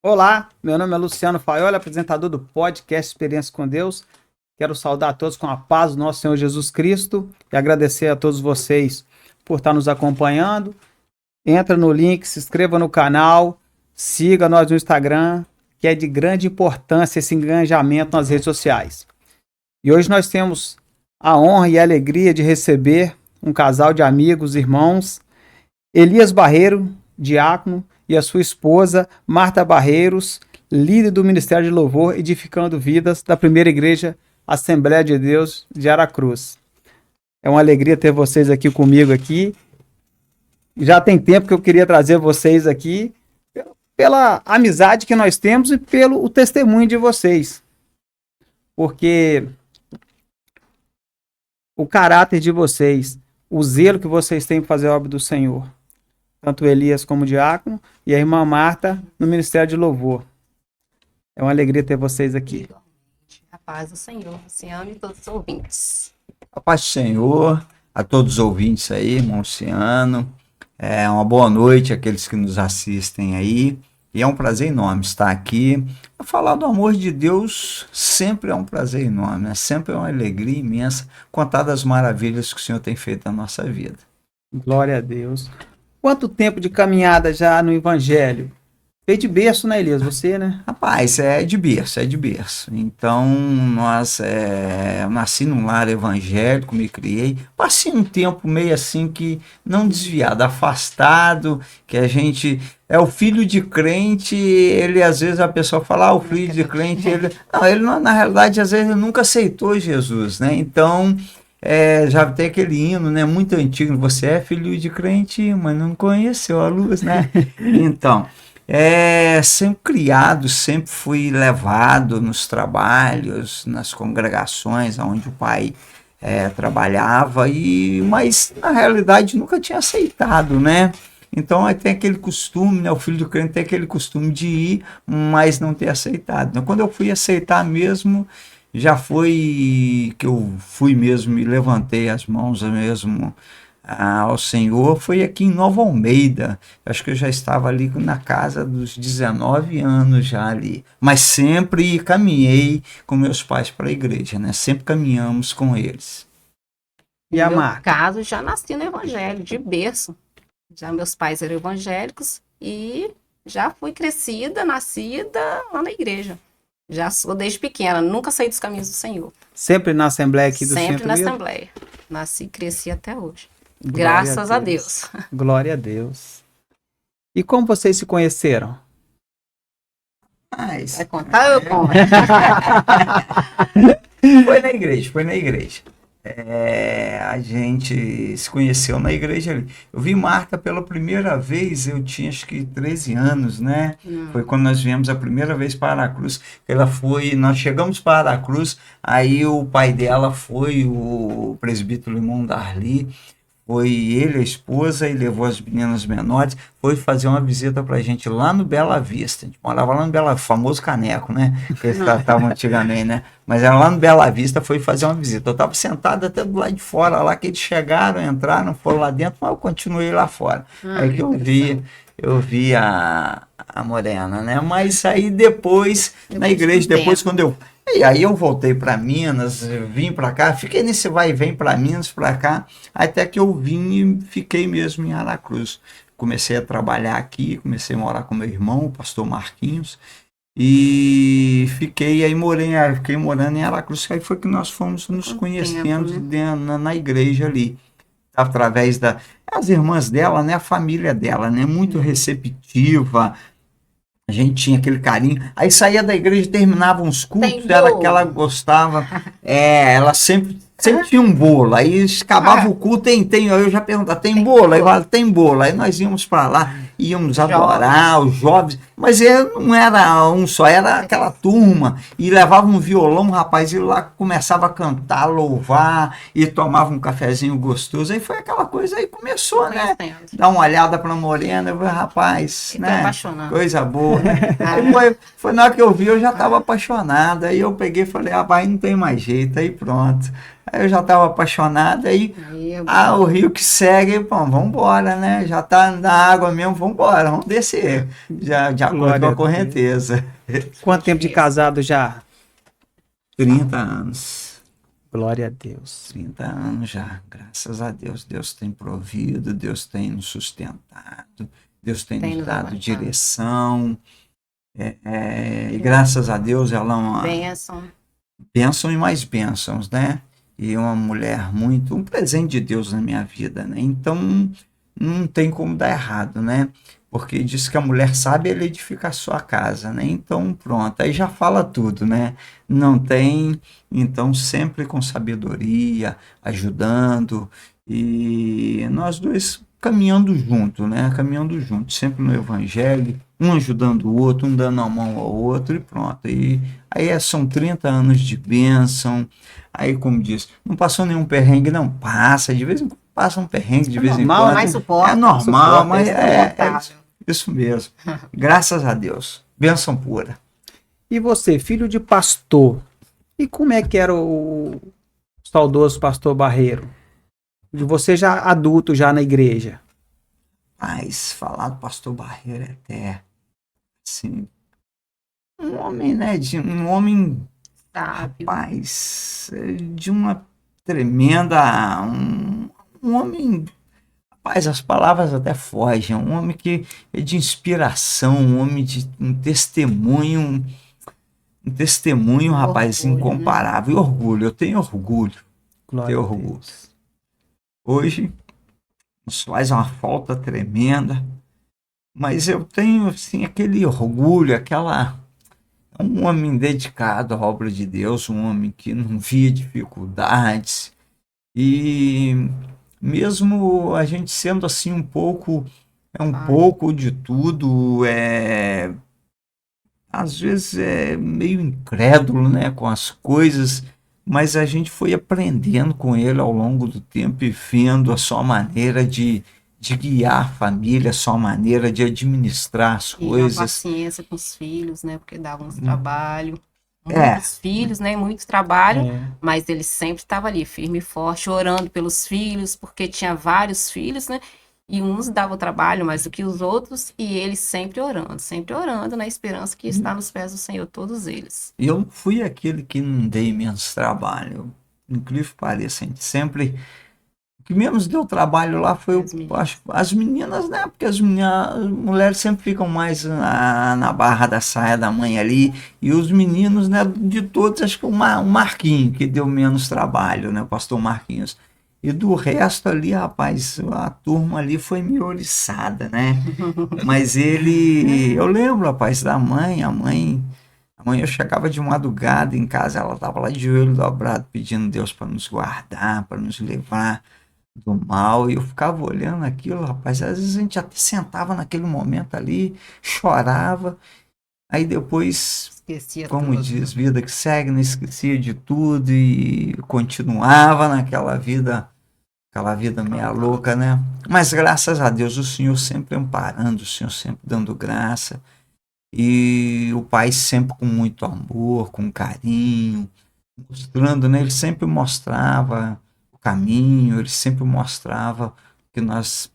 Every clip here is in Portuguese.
Olá, meu nome é Luciano Faiola, apresentador do podcast Experiência com Deus. Quero saudar a todos com a paz do nosso Senhor Jesus Cristo e agradecer a todos vocês por estar nos acompanhando. Entra no link, se inscreva no canal, siga nós no Instagram, que é de grande importância esse engajamento nas redes sociais. E hoje nós temos a honra e a alegria de receber um casal de amigos, irmãos, Elias Barreiro, diácono, e a sua esposa, Marta Barreiros, líder do Ministério de Louvor Edificando Vidas da Primeira Igreja Assembleia de Deus de Aracruz. É uma alegria ter vocês aqui comigo aqui. Já tem tempo que eu queria trazer vocês aqui pela amizade que nós temos e pelo o testemunho de vocês. Porque o caráter de vocês, o zelo que vocês têm para fazer a obra do Senhor, tanto Elias como diácono, e a irmã Marta no Ministério de Louvor. É uma alegria ter vocês aqui. A paz do Senhor, Luciano e todos os ouvintes. A paz do Senhor, a todos os ouvintes aí, irmão Luciano. Uma boa noite àqueles que nos assistem aí. E é um prazer enorme estar aqui. Falar do amor de Deus sempre é um prazer enorme, né? Sempre é uma alegria imensa contar das maravilhas que o Senhor tem feito na nossa vida. Glória a Deus. Quanto tempo de caminhada já no Evangelho? Veio de berço, né, Elias? Você, né? Rapaz, é de berço. Então, eu nasci num lar evangélico, me criei. Passei um tempo meio assim que não desviado, afastado, que a gente... É o filho de crente, ele às vezes a pessoa fala, o filho de crente, ele não, na realidade, às vezes ele nunca aceitou Jesus, né? Então... já tem aquele hino, né, muito antigo, você é filho de crente, mas não conheceu a luz, né? Então, sempre criado, sempre fui levado nos trabalhos, nas congregações onde o pai trabalhava, mas na realidade nunca tinha aceitado, né? Então aí tem aquele costume, né? O filho do crente tem aquele costume de ir, mas não ter aceitado. Então, quando eu fui aceitar mesmo, já foi que eu fui mesmo e levantei as mãos mesmo ao Senhor, foi aqui em Nova Almeida. Acho que eu já estava ali na casa dos 19 anos já ali. Mas sempre caminhei com meus pais para a igreja, né? Sempre caminhamos com eles. E a No meu Marta? caso, já nasci no Evangelho, de berço. Já meus pais eram evangélicos e já fui crescida, nascida lá na igreja. Já sou desde pequena, nunca saí dos caminhos do Senhor. Sempre na Assembleia aqui do Sempre Centro na mesmo? Assembleia. Nasci e cresci até hoje. Glória Graças a Deus. Glória a Deus. E como vocês se conheceram? Vai contar ou eu conto? Foi na igreja. A gente se conheceu na igreja ali. Eu vi Marta pela primeira vez, eu tinha acho que 13 anos, né? Foi quando nós viemos a primeira vez para Aracruz. Nós chegamos para Aracruz, aí o pai dela foi o presbítero irmão Darli, foi ele, a esposa, e levou as meninas menores, foi fazer uma visita pra gente lá no Bela Vista. A gente morava lá no Bela Vista, famoso Caneco, né? Que eles tratavam antigamente, né? Mas era lá no Bela Vista, foi fazer uma visita. Eu estava sentado até do lado de fora, lá que eles chegaram, entraram, foram lá dentro, mas eu continuei lá fora. Aí que eu vi a morena, né? Mas aí depois na igreja, depois quando eu... E aí eu voltei para Minas, vim para cá, fiquei nesse vai e vem para Minas, para cá, até que eu vim e fiquei mesmo em Aracruz. Comecei a trabalhar aqui, comecei a morar com meu irmão, o pastor Marquinhos, e fiquei morando em Aracruz, aí foi que nós fomos nos conhecendo na igreja ali, através das irmãs dela, né, a família dela, né, muito receptiva. A gente tinha aquele carinho. Aí saía da igreja, terminava uns cultos, era que ela gostava. Ela sempre tinha um bolo. Aí acabava o culto, aí eu já perguntava, tem bolo? Aí ela, tem bolo. Aí nós íamos para lá, íamos adorar os jovens. Mas não era um só, era aquela turma. E levava um violão, rapaz, e lá começava a cantar, louvar, e tomava um cafezinho gostoso. Aí foi aquela coisa, aí começou, né? Dar uma olhada para a morena, eu falei, rapaz, né? Coisa boa. Aí foi na hora que eu vi, eu já estava apaixonada. Aí eu peguei e falei, rapaz, não tem mais jeito. Aí pronto. Aí eu já estava apaixonado, aí Aí, o rio que segue, bom, vamos embora, né? Já tá na água mesmo, vamos embora, vamos descer. Já de acordo Glória com a a Deus. correnteza. Quanto tempo de casado já? 30 anos. Glória a Deus. 30 anos já, graças a Deus. Deus tem provido, Deus tem nos sustentado, Deus tem Tem nos nos dado levantado. direção. E graças a Deus ela é uma Bênção. bênção e mais bênçãos, né? E uma mulher muito, um presente de Deus na minha vida, né? Então não tem como dar errado, né? Porque diz que a mulher sabe ela edificar a sua casa, né? Então pronto, aí já fala tudo, né? Não tem, então sempre com sabedoria, ajudando e nós dois caminhando junto, né? Caminhando junto, sempre no evangelho, um ajudando o outro, um dando a mão ao outro e pronto. E aí são 30 anos de bênção. Aí, como diz, não passou nenhum perrengue, não passa. De vez em quando passa um perrengue, de É vez em normal, quando. Mas suporta. É normal, Suporta, mas isso é suportável. isso mesmo. Graças a Deus. Bênção pura. E você, filho de pastor, e como é que era o saudoso pastor Barreiro? De você já adulto, já na igreja. Mas falar do pastor Barreiro é até, assim, um homem, né? Um homem, Sábio. rapaz, de uma tremenda. Um homem. Rapaz, as palavras até fogem. Um homem que é de inspiração, um homem de um testemunho, rapaz, Orgulho, né? incomparável. E orgulho, eu tenho orgulho. Glória Tenho a orgulho. Deus. Hoje nos faz uma falta tremenda, mas eu tenho assim aquele orgulho, aquela um homem dedicado à obra de Deus, um homem que não via dificuldades e mesmo a gente sendo assim um pouco de tudo, às vezes é meio incrédulo, né, com as coisas, mas a gente foi aprendendo com ele ao longo do tempo e vendo a sua maneira de guiar a família, a sua maneira de administrar as E a coisas. paciência com os filhos, né? Porque davam uns trabalho. É. Muitos filhos, né? Muito trabalho. É. Mas ele sempre estava ali, firme e forte, orando pelos filhos, porque tinha vários filhos, né? E uns davam trabalho mais do que os outros, e ele sempre orando, na esperança que está nos pés do Senhor, todos eles. Eu não fui aquele que não dei menos trabalho. Incrível que pareça, a gente sempre. O que menos deu trabalho lá foi as meninas, né? Porque as mulheres sempre ficam mais na barra da saia da mãe ali. E os meninos, né? De todos, acho que o Marquinhos, que deu menos trabalho, né? O pastor Marquinhos. E do resto ali, rapaz, a turma ali foi meio oriçada, né? Mas eu lembro, rapaz, da mãe, a mãe eu chegava de madrugada em casa, ela estava lá de joelho dobrado, pedindo Deus para nos guardar, para nos livrar do mal, e eu ficava olhando aquilo, rapaz, às vezes a gente até sentava naquele momento ali, chorava, aí depois, Esquecia como tudo. diz, vida que segue, não esquecia de tudo e continuava naquela vida meia louca, né? Mas graças a Deus, o Senhor sempre amparando, o Senhor sempre dando graça, e o Pai sempre com muito amor, com carinho, mostrando, né? Ele sempre mostrava o caminho, ele sempre mostrava que nós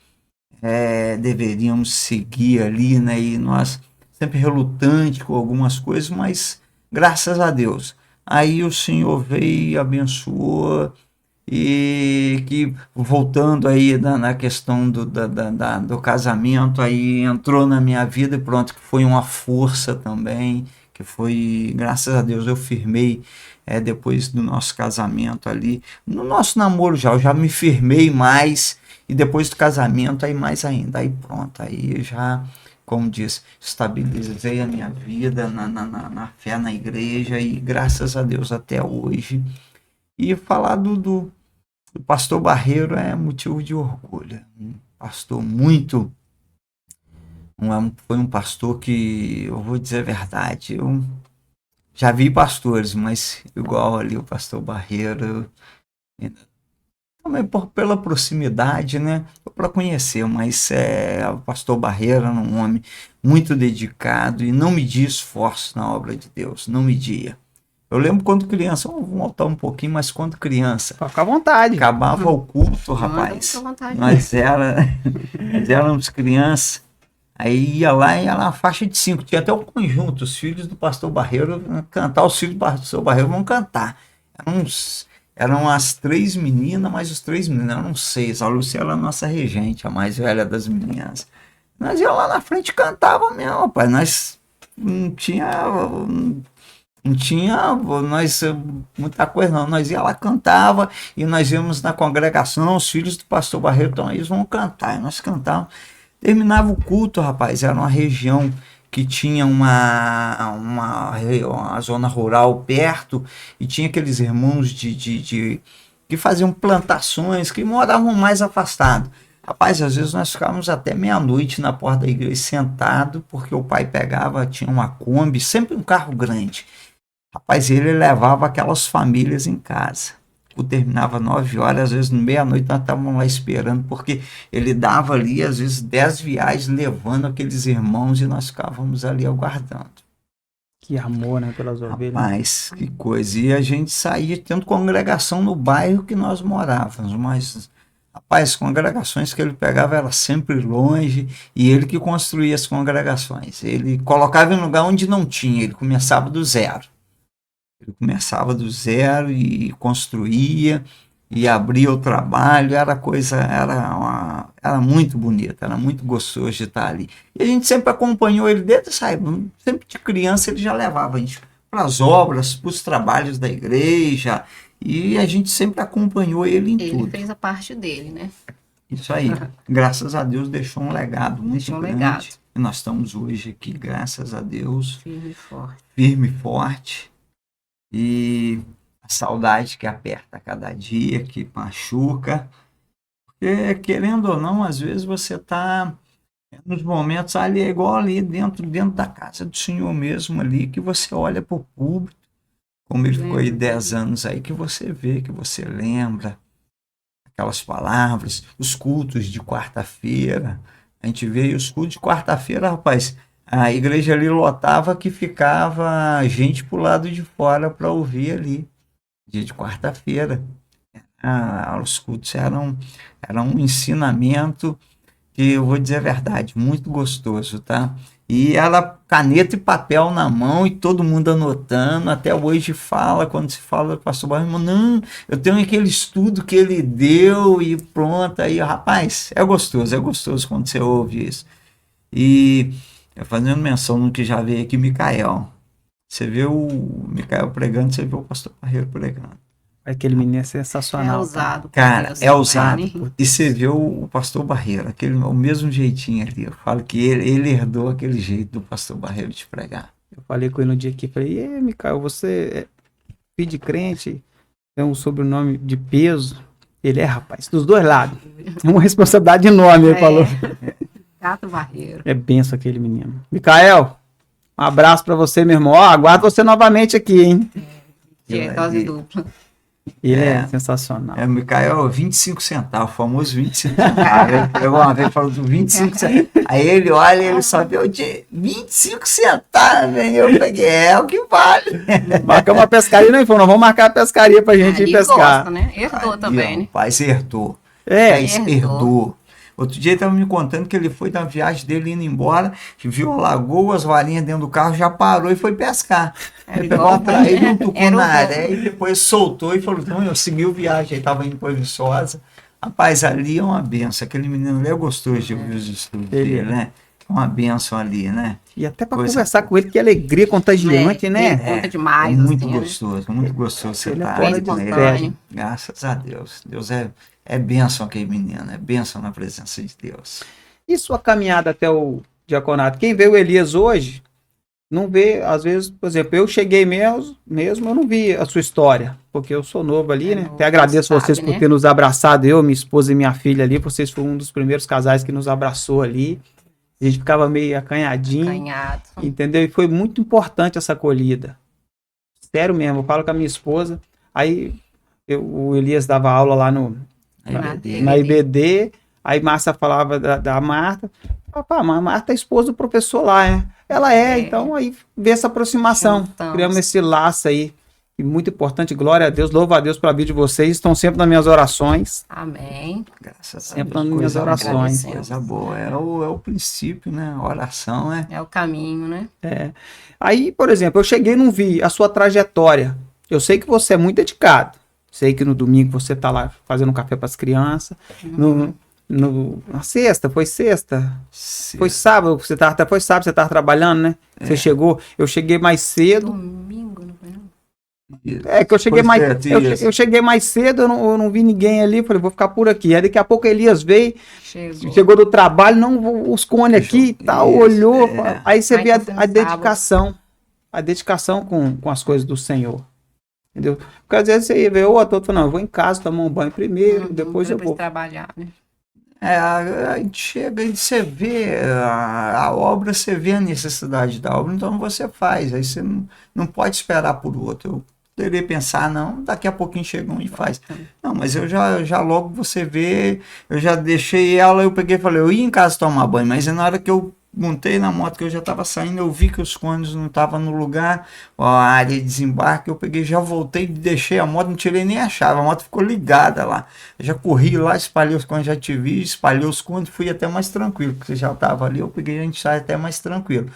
deveríamos seguir ali, né? E nós sempre relutante com algumas coisas, mas graças a Deus. Aí o Senhor veio e abençoou, e que voltando aí na questão do casamento, aí entrou na minha vida e pronto, que foi uma força também, que foi, graças a Deus, eu firmei depois do nosso casamento ali, no nosso namoro eu já me firmei mais, e depois do casamento aí mais ainda, aí pronto, aí eu já, como diz, estabilizei a minha vida na fé na igreja, e graças a Deus até hoje. E falar do pastor Barreiro é motivo de orgulho. Um pastor muito. Foi um pastor que, eu vou dizer a verdade, eu já vi pastores, mas igual ali o pastor Barreiro, também pela proximidade, né? Para conhecer, mas o pastor Barreiro era um homem muito dedicado e não media esforço na obra de Deus, não media. Eu lembro quando criança, vamos voltar um pouquinho, mas quando criança, Fica à vontade. acabava o culto, rapaz. Fica à vontade. Nós éramos crianças. Aí ia lá e era uma faixa de 5. Tinha até o conjunto, os filhos do pastor Barreiro iam cantar, os filhos do pastor Barreiro vão cantar. Eram as 3 meninas, mas os 3 meninos eram 6. A Lúcia era a nossa regente, a mais velha das meninas. Nós ia lá na frente e cantava mesmo, rapaz. Nós não tinha nós, muita coisa não. Nós ia lá, cantava, e nós íamos na congregação, os filhos do pastor Barreiro, então eles vão cantar. E nós cantávamos. Terminava o culto, rapaz, era uma região que tinha uma zona rural perto, e tinha aqueles irmãos que faziam plantações, que moravam mais afastados. Rapaz, às vezes nós ficávamos até meia-noite na porta da igreja sentado, porque o pai pegava, tinha uma Kombi, sempre um carro grande. Rapaz, ele levava aquelas famílias em casa. Terminava 9 horas, às vezes meia-noite nós estávamos lá esperando, porque ele dava ali, às vezes 10 viagens, levando aqueles irmãos, e nós ficávamos ali aguardando. Que amor, né, pelas ovelhas. Rapaz, que coisa. E a gente saía tendo congregação no bairro que nós morávamos, mas, rapaz, as congregações que ele pegava eram sempre longe, e ele que construía as congregações. Ele colocava em lugar onde não tinha, ele começava do zero. Ele começava do zero e construía e abria o trabalho, era muito bonita, era muito gostoso de estar ali. E a gente sempre acompanhou ele desde sempre de criança ele já levava a gente para as obras, para os trabalhos da igreja, e a gente sempre acompanhou ele em tudo. Ele fez a parte dele, né? Isso aí, graças a Deus deixou um legado muito grande. Legado. E nós estamos hoje aqui, graças a Deus, Firme e forte. Firme e forte. E a saudade que aperta a cada dia, que machuca, porque querendo ou não, às vezes você está nos momentos ali, é igual ali dentro da casa do Senhor mesmo ali, que você olha para o público, como ele ficou aí 10 anos aí, que você vê, que você lembra aquelas palavras, os cultos de quarta-feira, a gente vê os cultos de quarta-feira, rapaz, a igreja ali lotava, que ficava gente pro lado de fora para ouvir ali, dia de quarta-feira. Os cultos eram um ensinamento que, eu vou dizer a verdade, muito gostoso, tá? E era caneta e papel na mão e todo mundo anotando. Até hoje quando se fala do pastor Barreiro, não, eu tenho aquele estudo que ele deu e pronto. Aí, rapaz, é gostoso quando você ouve isso. E fazendo menção no que já veio aqui, Micael. Você vê o Micael pregando, você vê o pastor Barreiro pregando. Aquele menino é sensacional. É ousado. Cara, é ousado. E você vê o pastor Barreiro, o mesmo jeitinho ali. Eu falo que ele herdou aquele jeito do pastor Barreiro de pregar. Eu falei com ele no dia aqui, falei, Micael, você é filho de crente, tem um sobrenome de peso. Ele rapaz, dos dois lados. É uma responsabilidade enorme, ele falou. Gato Barreiro. É benção aquele menino. Micael, um abraço pra você, meu irmão. Aguardo você novamente aqui, hein? Dose dupla. Ele é sensacional. O Micael, 25 centavos, o famoso 25 centavos. Ele pegou uma vez e falou do 25 centavos. Aí ele olha e ele só vê o de 25 centavos, hein? Eu peguei, o que vale. Marcamos uma pescaria, não, vamos marcar a pescaria pra gente ir pescar. Gosta, né? Herdou também, né? Rapaz, herdou. Herdou. Outro dia ele estava me contando que ele foi na viagem dele indo embora, viu a lagoa, as varinhas dentro do carro, já parou e foi pescar. Ele pegou atrás, ele tocou na areia e depois soltou e falou, não, eu segui a viagem, ele estava indo para Viçosa. Rapaz, ali é uma benção, aquele menino ali é gostoso de ouvir os estudos dele, né? É uma benção ali, né? E até para conversar com ele, que alegria contagiante, né? Conta demais. Muito assim, gostoso, muito gostoso você ele estar fora com de ele. série. Graças a Deus. Deus é bênção aquele menino, é bênção na presença de Deus. E sua caminhada até o diaconato? Quem vê o Elias hoje, não vê, às vezes, por exemplo, eu cheguei mesmo, eu não vi a sua história, porque eu sou novo ali, né? Até agradeço vocês por ter nos abraçado, eu, minha esposa e minha filha ali, vocês foram um dos primeiros casais que nos abraçou ali. A gente ficava meio acanhadinho, entendeu? E foi muito importante essa acolhida. Sério mesmo, eu falo com a minha esposa, aí o Elias dava aula lá na IBD, aí Márcia falava da Marta, a Marta é esposa do professor lá, né? Ela então aí vê essa aproximação, criamos esse laço aí, e muito importante, glória a Deus, louvo a Deus pela vida de vocês, estão sempre nas minhas orações. Amém. Graças a Sempre Deus. nas minhas Coisa orações. boa, coisa boa. É o princípio, né? A oração, né? É o caminho, né? Aí, por exemplo, eu cheguei e não vi a sua trajetória. Eu sei que você é muito dedicado. Sei que no domingo você tá lá fazendo um café para as crianças. Na sexta, foi sexta? Foi sábado, até foi sábado, você tava trabalhando, né? Você chegou, eu cheguei mais cedo. Domingo, não foi não? É que eu cheguei Foi mais, certo, isso. eu cheguei mais cedo, eu não vi ninguém ali, falei, vou ficar por aqui. Aí daqui a pouco Elias veio, chegou do trabalho, não, os cones aqui e tal, Isso, olhou, é. aí você Aí vê então foi no a dedicação com as coisas do Senhor. Entendeu? Porque às vezes você vê, ô, tô falando, não, eu vou em casa tomar um banho primeiro, depois eu vou. trabalhar, né? A gente chega e você vê a obra, você vê a necessidade da obra, então você faz. Aí você não pode esperar por outro. Eu poderia pensar, não, daqui a pouquinho chega um e faz. Não, mas eu já logo você vê, eu já deixei ela, eu peguei e falei, eu ia em casa tomar banho, mas na hora que eu montei na moto, que eu já estava saindo, eu vi que os cones não estavam no lugar, a área de desembarque, eu peguei, já voltei, deixei a moto, não tirei nem a chave, a moto ficou ligada lá. Eu já corri lá, espalhei os cones, já te vi, espalhei os cones, fui até mais tranquilo, porque você já estava ali, eu peguei, a gente sai até mais tranquilo.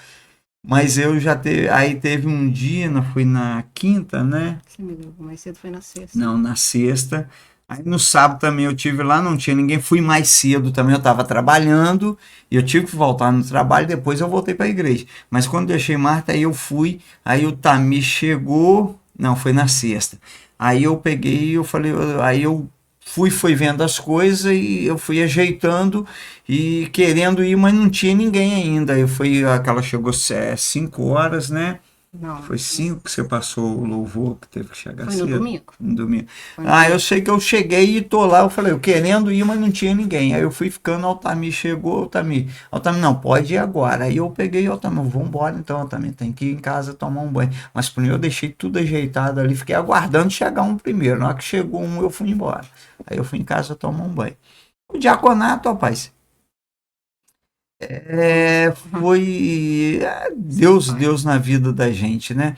Mas eu já teve, aí teve um dia, foi na quinta, né? Você me ligou mais cedo, foi na sexta. Não, na sexta. Aí no sábado também eu tive lá, não tinha ninguém, fui mais cedo também, eu estava trabalhando, e eu tive que voltar no trabalho, depois eu voltei para a igreja. Mas quando deixei Marta, aí eu fui, aí o Tami chegou, não, foi na sexta. Aí eu peguei, eu falei, aí eu fui vendo as coisas e eu fui ajeitando e querendo ir, mas não tinha ninguém ainda. Eu fui, aquela chegou 5 horas, né? Não. Foi 5 que você passou o louvor, que teve que chegar Foi cedo. no domingo? No domingo. Foi no Eu sei que eu cheguei e tô lá, eu falei, eu querendo ir, mas não tinha ninguém. Aí eu fui ficando, Altamir chegou, Altamir, não, pode ir agora. Aí eu peguei, Altamir, vamos embora então, Altamir, tem que ir em casa tomar um banho. Mas primeiro eu deixei tudo ajeitado ali, fiquei aguardando chegar um primeiro. Na hora que chegou um, eu fui embora. Aí eu fui em casa tomar um banho. O diaconato, rapaz, foi Deus na vida da gente, né?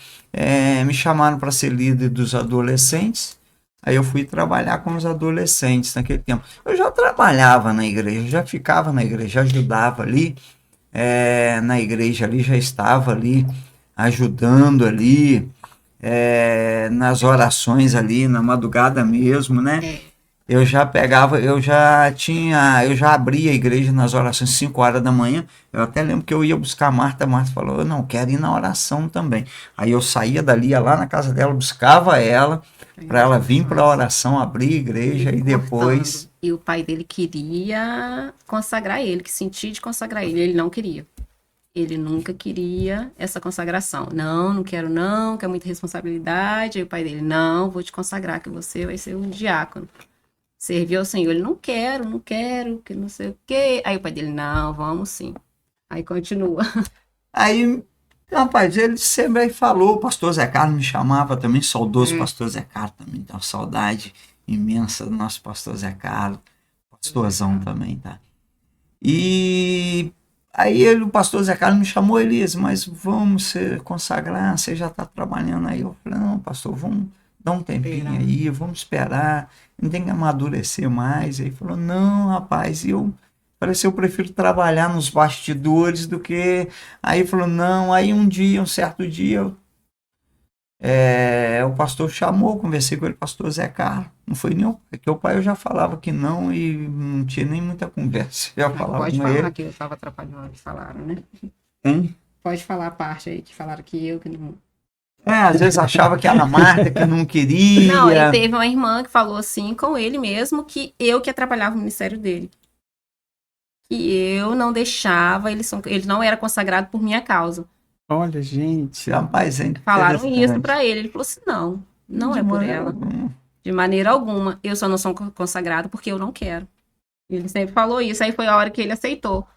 Me chamaram para ser líder dos adolescentes, aí eu fui trabalhar com os adolescentes naquele tempo. Eu já trabalhava na igreja, já ficava na igreja, ajudava ali, na igreja ali, já estava ali, ajudando ali, nas orações ali, na madrugada mesmo, né? Eu já pegava, eu já abria a igreja nas orações 5 horas da manhã. Eu até lembro que eu ia buscar a Marta falou, eu não quero ir na oração também. Aí eu saía dali, ia lá na casa dela, buscava ela, para ela vir para a oração, abrir a igreja e depois... E o pai dele queria consagrar ele, que sentia de consagrar ele, ele não queria. Ele nunca queria essa consagração. Não quero não, que é muita responsabilidade. Aí o pai dele, não, vou te consagrar, que você vai ser um diácono. Serviu ao Senhor, ele, não quero, que não sei o quê. Aí o pai dele, não, vamos sim. Aí continua. Aí, rapaz, ele sempre falou, o pastor Zé Carlos me chamava também, saudoso pastor Zé Carlos também, dá uma saudade imensa do nosso pastor Zé Carlos, pastorzão também, tá? E aí o pastor Zé Carlos me chamou, Elias, mas vamos se consagrar, você já está trabalhando aí. Eu falei, não, pastor, vamos dar um tempinho aí, vamos esperar, não tem que amadurecer mais. Aí ele falou, não, rapaz, eu prefiro trabalhar nos bastidores do que... Aí ele falou, não, aí um certo dia, o pastor chamou, conversei com ele, pastor Zé Carlos, não foi nem porque o pai eu já falava que não e não tinha nem muita conversa. Eu falava Pode com falar ele. que eu estava atrapalhando, que falaram, né? Hein? Pode falar a parte aí, que falaram que não... Às vezes achava que era a Marta que não queria. Não, ele teve uma irmã que falou assim com ele mesmo, que eu que atrapalhava o ministério dele. Que eu não deixava, ele não era consagrado por minha causa. Olha, gente. Rapaz, falaram isso pra ele. Ele falou assim, não é por ela. De maneira alguma. Eu só não sou consagrado porque eu não quero. Ele sempre falou isso. Aí foi a hora que ele aceitou.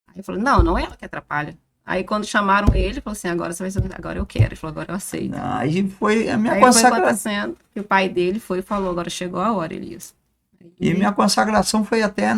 Aí eu falei, não é ela que atrapalha. Aí quando chamaram ele falou assim, agora eu quero. Ele falou, agora eu aceito. Aí foi a minha aí consagração. Foi acontecendo, que o pai dele foi e falou, agora chegou a hora, Elias. E minha consagração foi até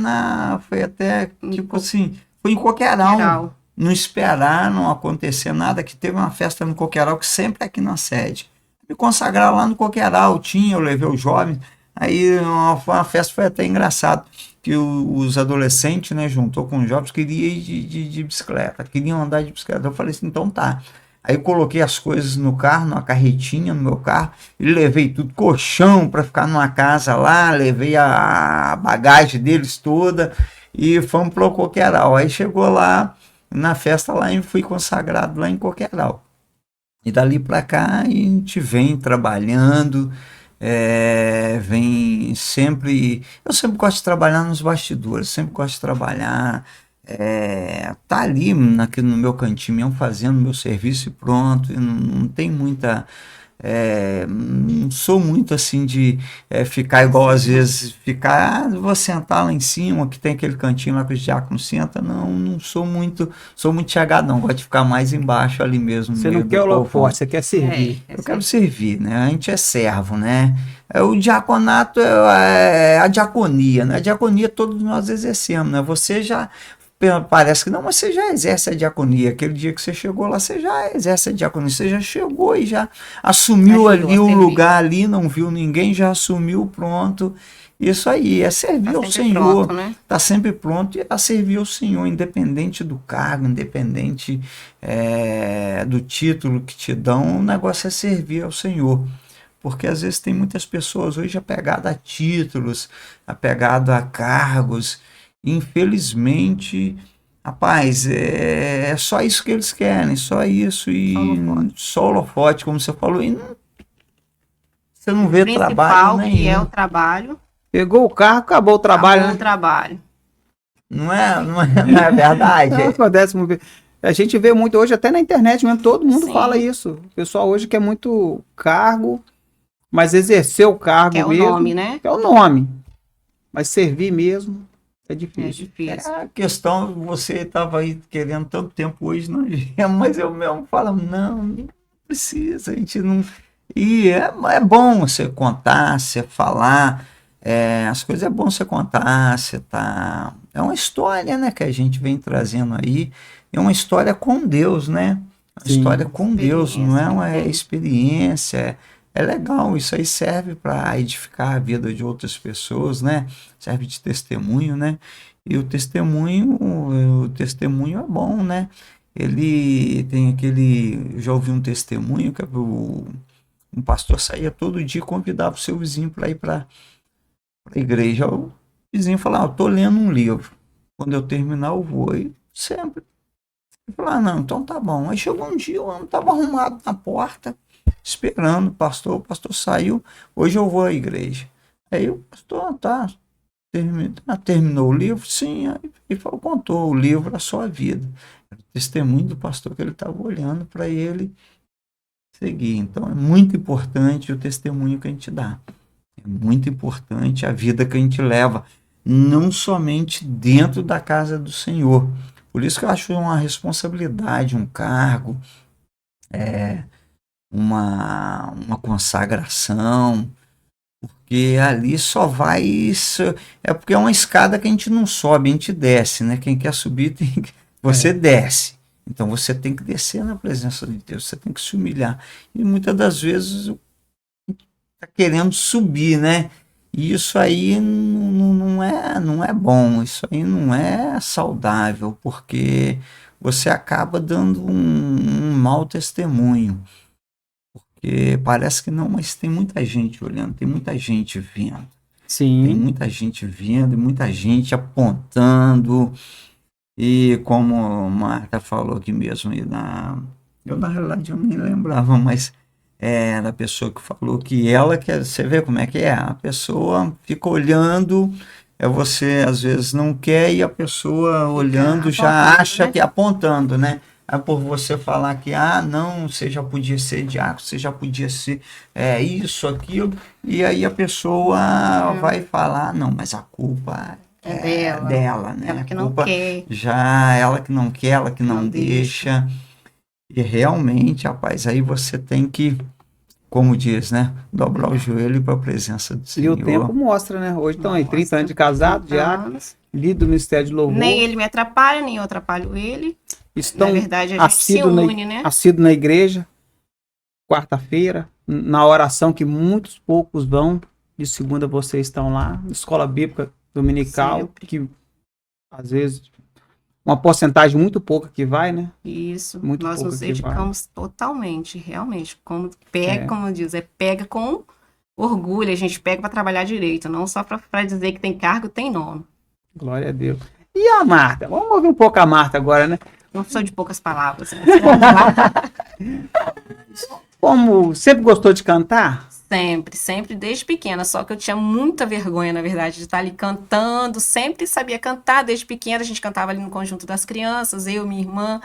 tipo assim, foi em Coqueiral. Não esperar, não acontecer nada, que teve uma festa no Coqueiral, que sempre é aqui na sede. me consagrar lá no Coqueiral. Eu levei os jovens. Aí uma festa foi até engraçado, que os adolescentes, né, juntou com os jovens, queriam ir de bicicleta, queriam andar de bicicleta. Eu falei assim, então tá. Aí eu coloquei as coisas no carro, numa carretinha no meu carro, e levei tudo, colchão para ficar numa casa lá, levei a bagagem deles toda e fomos para o Coqueiral. Aí chegou lá na festa lá e fui consagrado lá em Coqueiral. E dali para cá a gente vem trabalhando, vem sempre. Eu sempre gosto de trabalhar nos bastidores, sempre gosto de trabalhar. Tá ali naquele, no meu cantinho mesmo, fazendo meu serviço e pronto. E não tem muita. Não sou muito assim de ficar igual às vezes, vou sentar lá em cima, que tem aquele cantinho lá que os diáconos sentam. Não sou muito chegado, não. Gosto de ficar mais embaixo ali mesmo. Você não quer holofote, você quer servir. Eu quero servir, né? A gente é servo, né? O diaconato é a diaconia, né? A diaconia todos nós exercemos, né? Você já parece que não, mas você já exerce a diaconia. Aquele dia que você chegou lá, você já exerce a diaconia. Você já chegou e já assumiu ali o lugar ali, não viu ninguém, já assumiu, pronto. Isso aí, é servir ao Senhor. Pronto, né? Tá sempre pronto e a servir ao Senhor, independente do cargo, independente do título que te dão, o negócio é servir ao Senhor. Porque às vezes tem muitas pessoas hoje apegadas a títulos, apegadas a cargos. Infelizmente, rapaz, é só isso que eles querem, só isso e só holofote, como você falou, e você não vê trabalho nenhum. Que é o trabalho. Pegou o carro, acabou o trabalho. Acabou o trabalho. Não é verdade? Não, acontece muito. A gente vê muito hoje, até na internet mesmo, todo mundo fala isso. O pessoal hoje quer muito cargo, mas exercer o cargo é mesmo. É o nome, né? É o nome. Mas servir mesmo é difícil. É difícil. A questão, você estava aí querendo tanto tempo hoje, não, mas eu mesmo falo, não precisa, a gente não. E é bom você contar, você falar, as coisas é bom você contar, você tá. É uma história, né, que a gente vem trazendo aí, é uma história com Deus, né? Uma história com Deus, não é uma experiência. É legal, isso aí serve para edificar a vida de outras pessoas, né? Serve de testemunho, né? E o testemunho é bom, né? Ele tem aquele... Eu já ouvi um testemunho que um pastor saía todo dia e convidava o seu vizinho para ir para a igreja. O vizinho falava, eu tô lendo um livro. Quando eu terminar, eu vou. E sempre. Eu falava, não, então tá bom. Aí chegou um dia, o homem estava arrumado na porta, esperando o pastor saiu, hoje eu vou à igreja. Aí o pastor, terminou o livro? Sim. Aí ele falou, contou o livro, a sua vida. Era o testemunho do pastor que ele estava olhando para ele seguir. Então é muito importante o testemunho que a gente dá. É muito importante a vida que a gente leva, não somente dentro da casa do Senhor. Por isso que eu acho uma responsabilidade, um cargo, uma consagração, porque ali só vai isso. É porque é uma escada que a gente não sobe, a gente desce, né? Quem quer subir, você desce. Então você tem que descer na presença de Deus, você tem que se humilhar. E muitas das vezes está querendo subir, né? E isso aí não é bom, isso aí não é saudável, porque você acaba dando um mau testemunho. Porque parece que não, mas tem muita gente olhando, tem muita gente vendo. Sim. Tem muita gente vendo, muita gente apontando. E como a Marta falou aqui mesmo, eu na realidade eu nem lembrava, mas da pessoa que falou que ela quer, você vê como é que é, a pessoa fica olhando, você às vezes não quer e a pessoa olhando já acha, né? Que apontando, né? Por você falar que, não, você já podia ser diácono, você já podia ser isso, aquilo, e aí a pessoa vai falar, não, mas a culpa é dela, né? Ela que não quer. Já ela que não quer, ela que não deixa. E realmente, rapaz, aí você tem que, como diz, né? Dobrar o joelho para a presença do Senhor. E o tempo mostra, né? Hoje estão aí 30 anos de casado, diáconos, líder do Ministério de Louvor. Nem ele me atrapalha, nem eu atrapalho ele. Estão na verdade, a gente se une, né? Assíduo na igreja, quarta-feira, na oração que muitos poucos vão, de segunda vocês estão lá, escola bíblica dominical, Sempre. que às vezes uma porcentagem muito pouca que vai, né? Isso, Muito nós pouca nos que vai. dedicamos totalmente, realmente. Como pega, É. como diz, pega com orgulho, a gente pega para trabalhar direito, não só para dizer que tem cargo, tem nome. Glória a Deus. E a Marta? Vamos ouvir um pouco a Marta agora, né? Não sou de poucas palavras. Como sempre gostou de cantar? Sempre, sempre, desde pequena. Só que eu tinha muita vergonha, na verdade, de estar ali cantando. Sempre sabia cantar desde pequena. A gente cantava ali no conjunto das crianças, eu, minha irmã.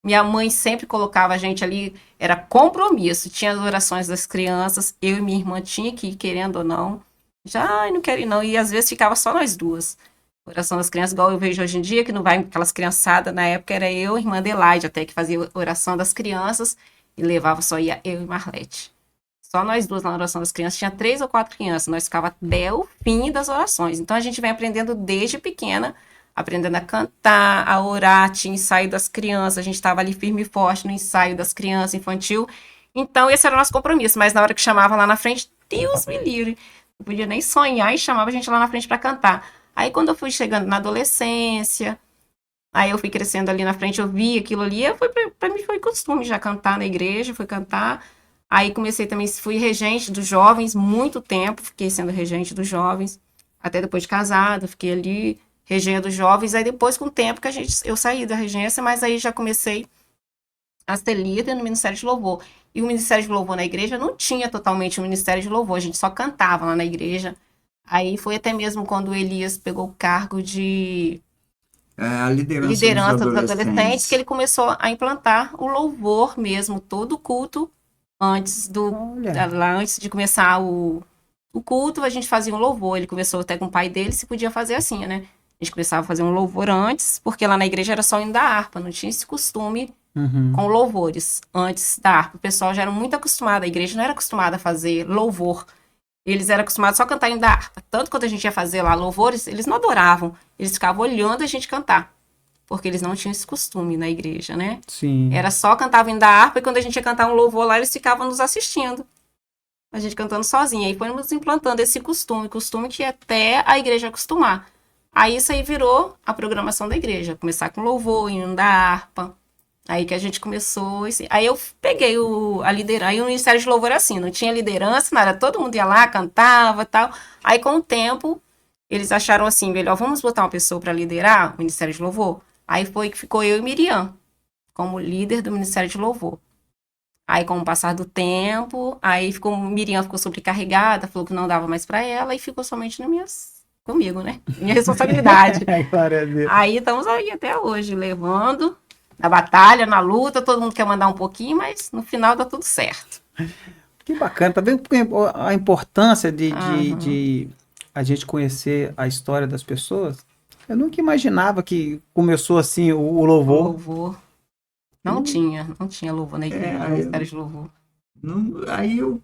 Minha mãe sempre colocava a gente ali, era compromisso. Tinha as orações das crianças, eu e minha irmã tinha que ir, querendo ou não. Já, ai, não quero ir não. E às vezes ficava só nós duas. Oração das crianças, igual eu vejo hoje em dia, que não vai aquelas criançadas. Na época era eu, a irmã Adelaide, até que fazia oração das crianças e levava só ia eu e Marlete. Só nós duas na oração das crianças, tinha 3 ou 4 crianças, nós ficava até o fim das orações. Então a gente vem aprendendo desde pequena, aprendendo a cantar, a orar, tinha ensaio das crianças, a gente estava ali firme e forte no ensaio das crianças, infantil. Então esse era o nosso compromisso, mas na hora que chamava lá na frente, Deus me livre, não podia nem sonhar e chamava a gente lá na frente para cantar. Aí quando eu fui chegando na adolescência, aí eu fui crescendo ali na frente, eu vi aquilo ali, para mim foi costume já cantar na igreja, fui cantar. Aí comecei também, fui regente dos jovens, muito tempo, fiquei sendo regente dos jovens, até depois de casada, fiquei ali, regendo dos jovens, aí depois com o tempo que eu saí da regência, mas aí já comecei a ser líder no Ministério de Louvor. E o Ministério de Louvor na igreja não tinha totalmente o Ministério de Louvor, a gente só cantava lá na igreja. Aí foi até mesmo quando o Elias pegou o cargo de A liderança liderança dos dos adolescentes, que ele começou a implantar o louvor mesmo, todo o culto, antes Olha. lá antes de começar o culto, a gente fazia um louvor. Ele começou até com o pai dele, se podia fazer assim, né? A gente começava a fazer um louvor antes, porque lá na igreja era só indo da harpa, não tinha esse costume Uhum. com louvores antes da harpa. O pessoal já era muito acostumado, a igreja não era acostumada a fazer louvor. Eles eram acostumados só a cantar indo da harpa. Tanto quando a gente ia fazer lá louvores, eles não adoravam, eles ficavam olhando a gente cantar, porque eles não tinham esse costume na igreja, né? Sim. Era só cantava indo da harpa e quando a gente ia cantar um louvor lá, eles ficavam nos assistindo. A gente cantando sozinha. Aí fomos implantando esse costume que até a igreja acostumar. Aí isso aí virou a programação da igreja. Começar com louvor, indo da harpa. Aí que a gente começou. Aí eu peguei a liderança. Aí o Ministério de Louvor era assim, não tinha liderança, nada. Todo mundo ia lá, cantava e tal. Aí com o tempo, eles acharam assim, melhor, vamos botar uma pessoa para liderar o Ministério de Louvor? Aí foi que ficou eu e Miriam, como líder do Ministério de Louvor. Aí, com o passar do tempo, Miriam ficou sobrecarregada, falou que não dava mais para ela e ficou somente comigo, né? Minha responsabilidade. Glória a Deus. Aí estamos aí até hoje, levando na batalha, na luta, todo mundo quer mandar um pouquinho, mas no final dá tudo certo. Que bacana, tá vendo a importância de Aham. a gente conhecer a história das pessoas? Eu nunca imaginava que começou assim o louvor. Louvor. Não tinha louvor na igreja, no Ministério de Louvor. Aí eu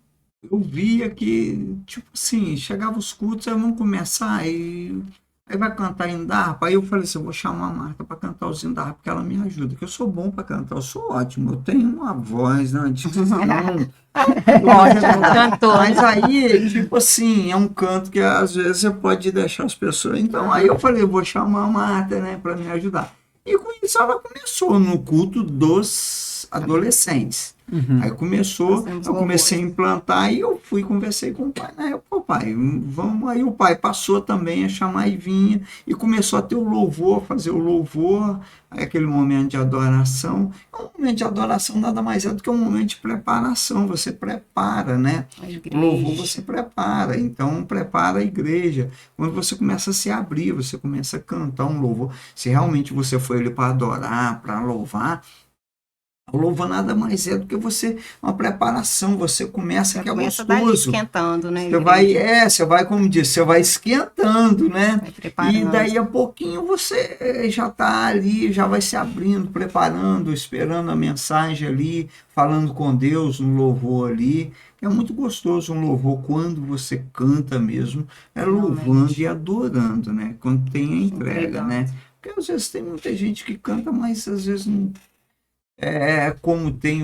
via que, tipo assim, chegava os cultos, aí vamos começar, aí vai cantar em harpa. Aí eu falei assim, eu vou chamar a Marta para cantar os hinos da harpa, porque ela me ajuda, que eu sou bom para cantar, eu sou ótimo, eu tenho uma voz, né? Cantor. Mas aí, tipo assim, é um canto que às vezes você pode deixar as pessoas. Então aí eu falei, eu vou chamar a Marta, né, para me ajudar. E com isso ela começou no culto dos adolescentes. Uhum. Aí começou, Fazemos eu comecei a louvores. implantar e eu fui conversei com o pai, né? Pô, pai, vamos. Aí o pai passou também a chamar e vinha e começou a ter o louvor, fazer o louvor, aí aquele momento de adoração. Um momento de adoração nada mais é do que um momento de preparação, você prepara, né? O louvor você prepara, então prepara a igreja. Quando você começa a se abrir, você começa a cantar um louvor. Se realmente você foi ali para adorar, para louvar, o louvor nada mais é do que uma preparação, você começa que é Começa dali gostoso. esquentando, né? Você vai, como disse, você vai esquentando, né? Vai preparando. E daí a pouquinho você já está ali, já vai se abrindo, preparando, esperando a mensagem ali, falando com Deus no louvor ali. É muito gostoso um louvor quando você canta mesmo, louvando e adorando, né? Quando tem a entrega, né? Porque às vezes tem muita gente que canta, mas às vezes não como tem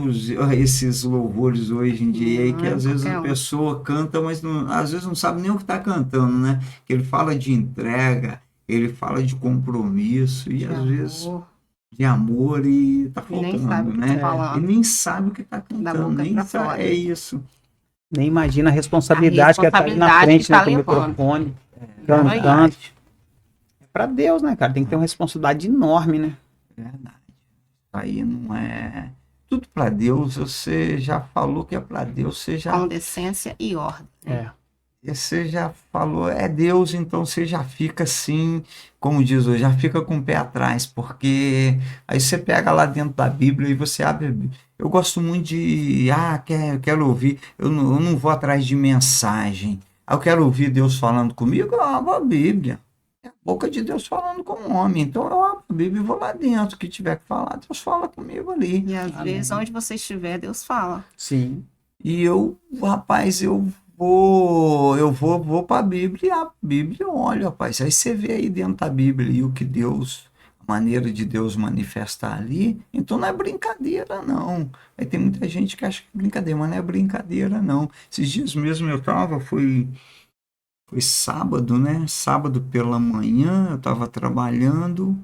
esses louvores hoje em dia, aí, que às vezes a qualquer um. pessoa canta, mas às vezes não sabe nem o que está cantando, né? Que ele fala de entrega, ele fala de compromisso e às vezes Amor. de amor e tá E nem faltando, sabe o que né? tá falando. E nem sabe o que está Da cantando, boca nem pra sabe, fora. é isso. Nem imagina a responsabilidade que é estar ali na responsabilidade frente, que né, tá com o levando. microfone, Verdade. cantando. É pra Deus, né, cara? Tem que ter uma responsabilidade enorme, né? Verdade. Aí não é tudo para Deus. Você já falou que é para Deus, Com decência e ordem. você já falou, é Deus, então você já fica assim, como diz hoje, já fica com o pé atrás, porque aí você pega lá dentro da Bíblia e você abre. Eu gosto muito de, quero ouvir, eu não vou atrás de mensagem. Eu quero ouvir Deus falando comigo, eu abro a Bíblia. É a boca de Deus falando com o homem. Então eu abro a Bíblia e vou lá dentro. O que tiver que falar, Deus fala comigo ali. E às Amém. vezes, onde você estiver, Deus fala. Sim. E rapaz, vou para a Bíblia e a Bíblia, olha, rapaz, aí você vê aí dentro da Bíblia e o que Deus, a maneira de Deus manifestar ali, então não é brincadeira, não. Aí tem muita gente que acha que é brincadeira, mas não é brincadeira, não. Esses dias mesmo foi sábado, né? Sábado pela manhã, eu estava trabalhando,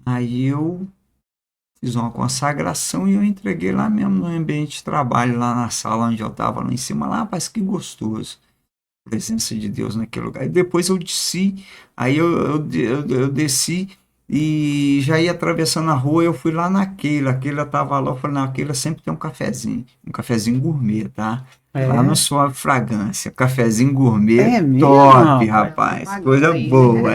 aí eu fiz uma consagração e eu entreguei lá mesmo no ambiente de trabalho, lá na sala onde eu estava, lá em cima, lá, rapaz, que gostoso. A presença de Deus naquele lugar. E depois eu desci, aí eu desci e já ia atravessando a rua, eu fui lá naquela, aquela estava lá, eu falei, não, aquela sempre tem um cafezinho gourmet, tá? Lá no Suave Fragrância, cafezinho gourmet, É mesmo, top, rapaz? rapaz, coisa boa,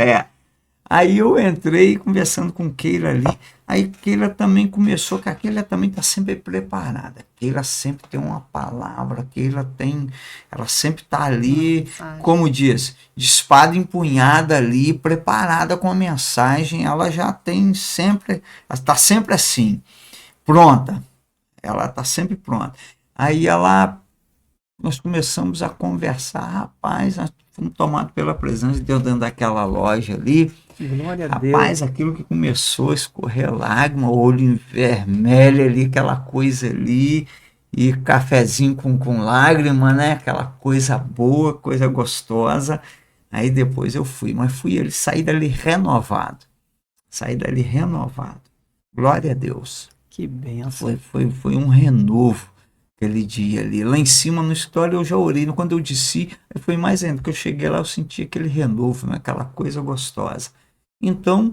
Aí eu entrei conversando com Keila ali, aí Keila também começou, que a Keila também está sempre preparada, Keila sempre tem uma palavra, ela sempre está ali, como diz, de espada empunhada ali, preparada com a mensagem, ela já tem sempre, ela está sempre assim, pronta, ela está sempre pronta. Aí nós começamos a conversar, rapaz, nós fomos tomados pela presença de Deus dentro daquela loja ali. Glória a Rapaz, Deus. aquilo que começou a escorrer lágrima, olho vermelho ali, aquela coisa ali, e cafezinho com lágrima, né? Aquela coisa boa, coisa gostosa. Aí depois eu fui, mas saí dali renovado. Saí dali renovado. Glória a Deus. Que benção. Foi um renovo aquele dia ali. Lá em cima no escritório eu já orei. Quando eu desci, foi mais ainda, porque eu cheguei lá, eu senti aquele renovo, né? Aquela coisa gostosa. Então,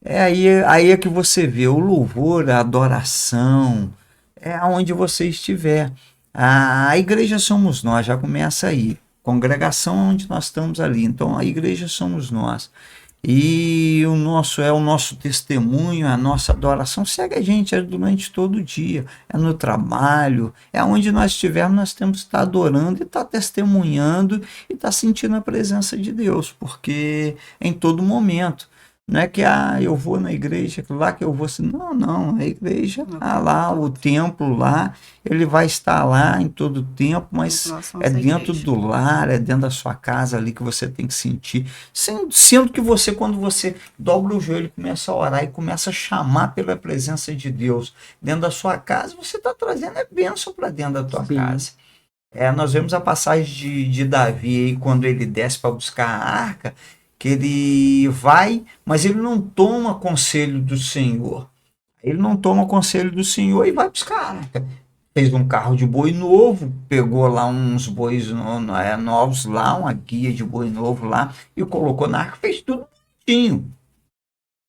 aí é que você vê o louvor, a adoração, é aonde você estiver. A igreja somos nós, já começa aí. Congregação onde nós estamos ali. Então, a igreja somos nós. E o nosso testemunho, a nossa adoração segue a gente durante todo o dia, é no trabalho, é onde nós estivermos, nós temos que estar adorando e estar testemunhando e estar sentindo a presença de Deus, porque em todo momento. Não é que eu vou na igreja, lá que eu vou assim. Não, a igreja está lá, o templo lá, ele vai estar lá em todo o tempo, mas é dentro do lar, é dentro da sua casa ali que você tem que sentir. Sendo que você, quando você dobra o joelho e começa a orar e começa a chamar pela presença de Deus dentro da sua casa, você está trazendo bênção para dentro da tua casa. Nós vemos a passagem de Davi aí, quando ele desce para buscar a arca, que ele vai, mas ele não toma conselho do Senhor. Ele não toma conselho do Senhor e vai buscar a arca. Fez um carro de boi novo, pegou lá uns bois novos lá, uma guia de boi novo lá, e colocou na arca, fez tudo bonitinho.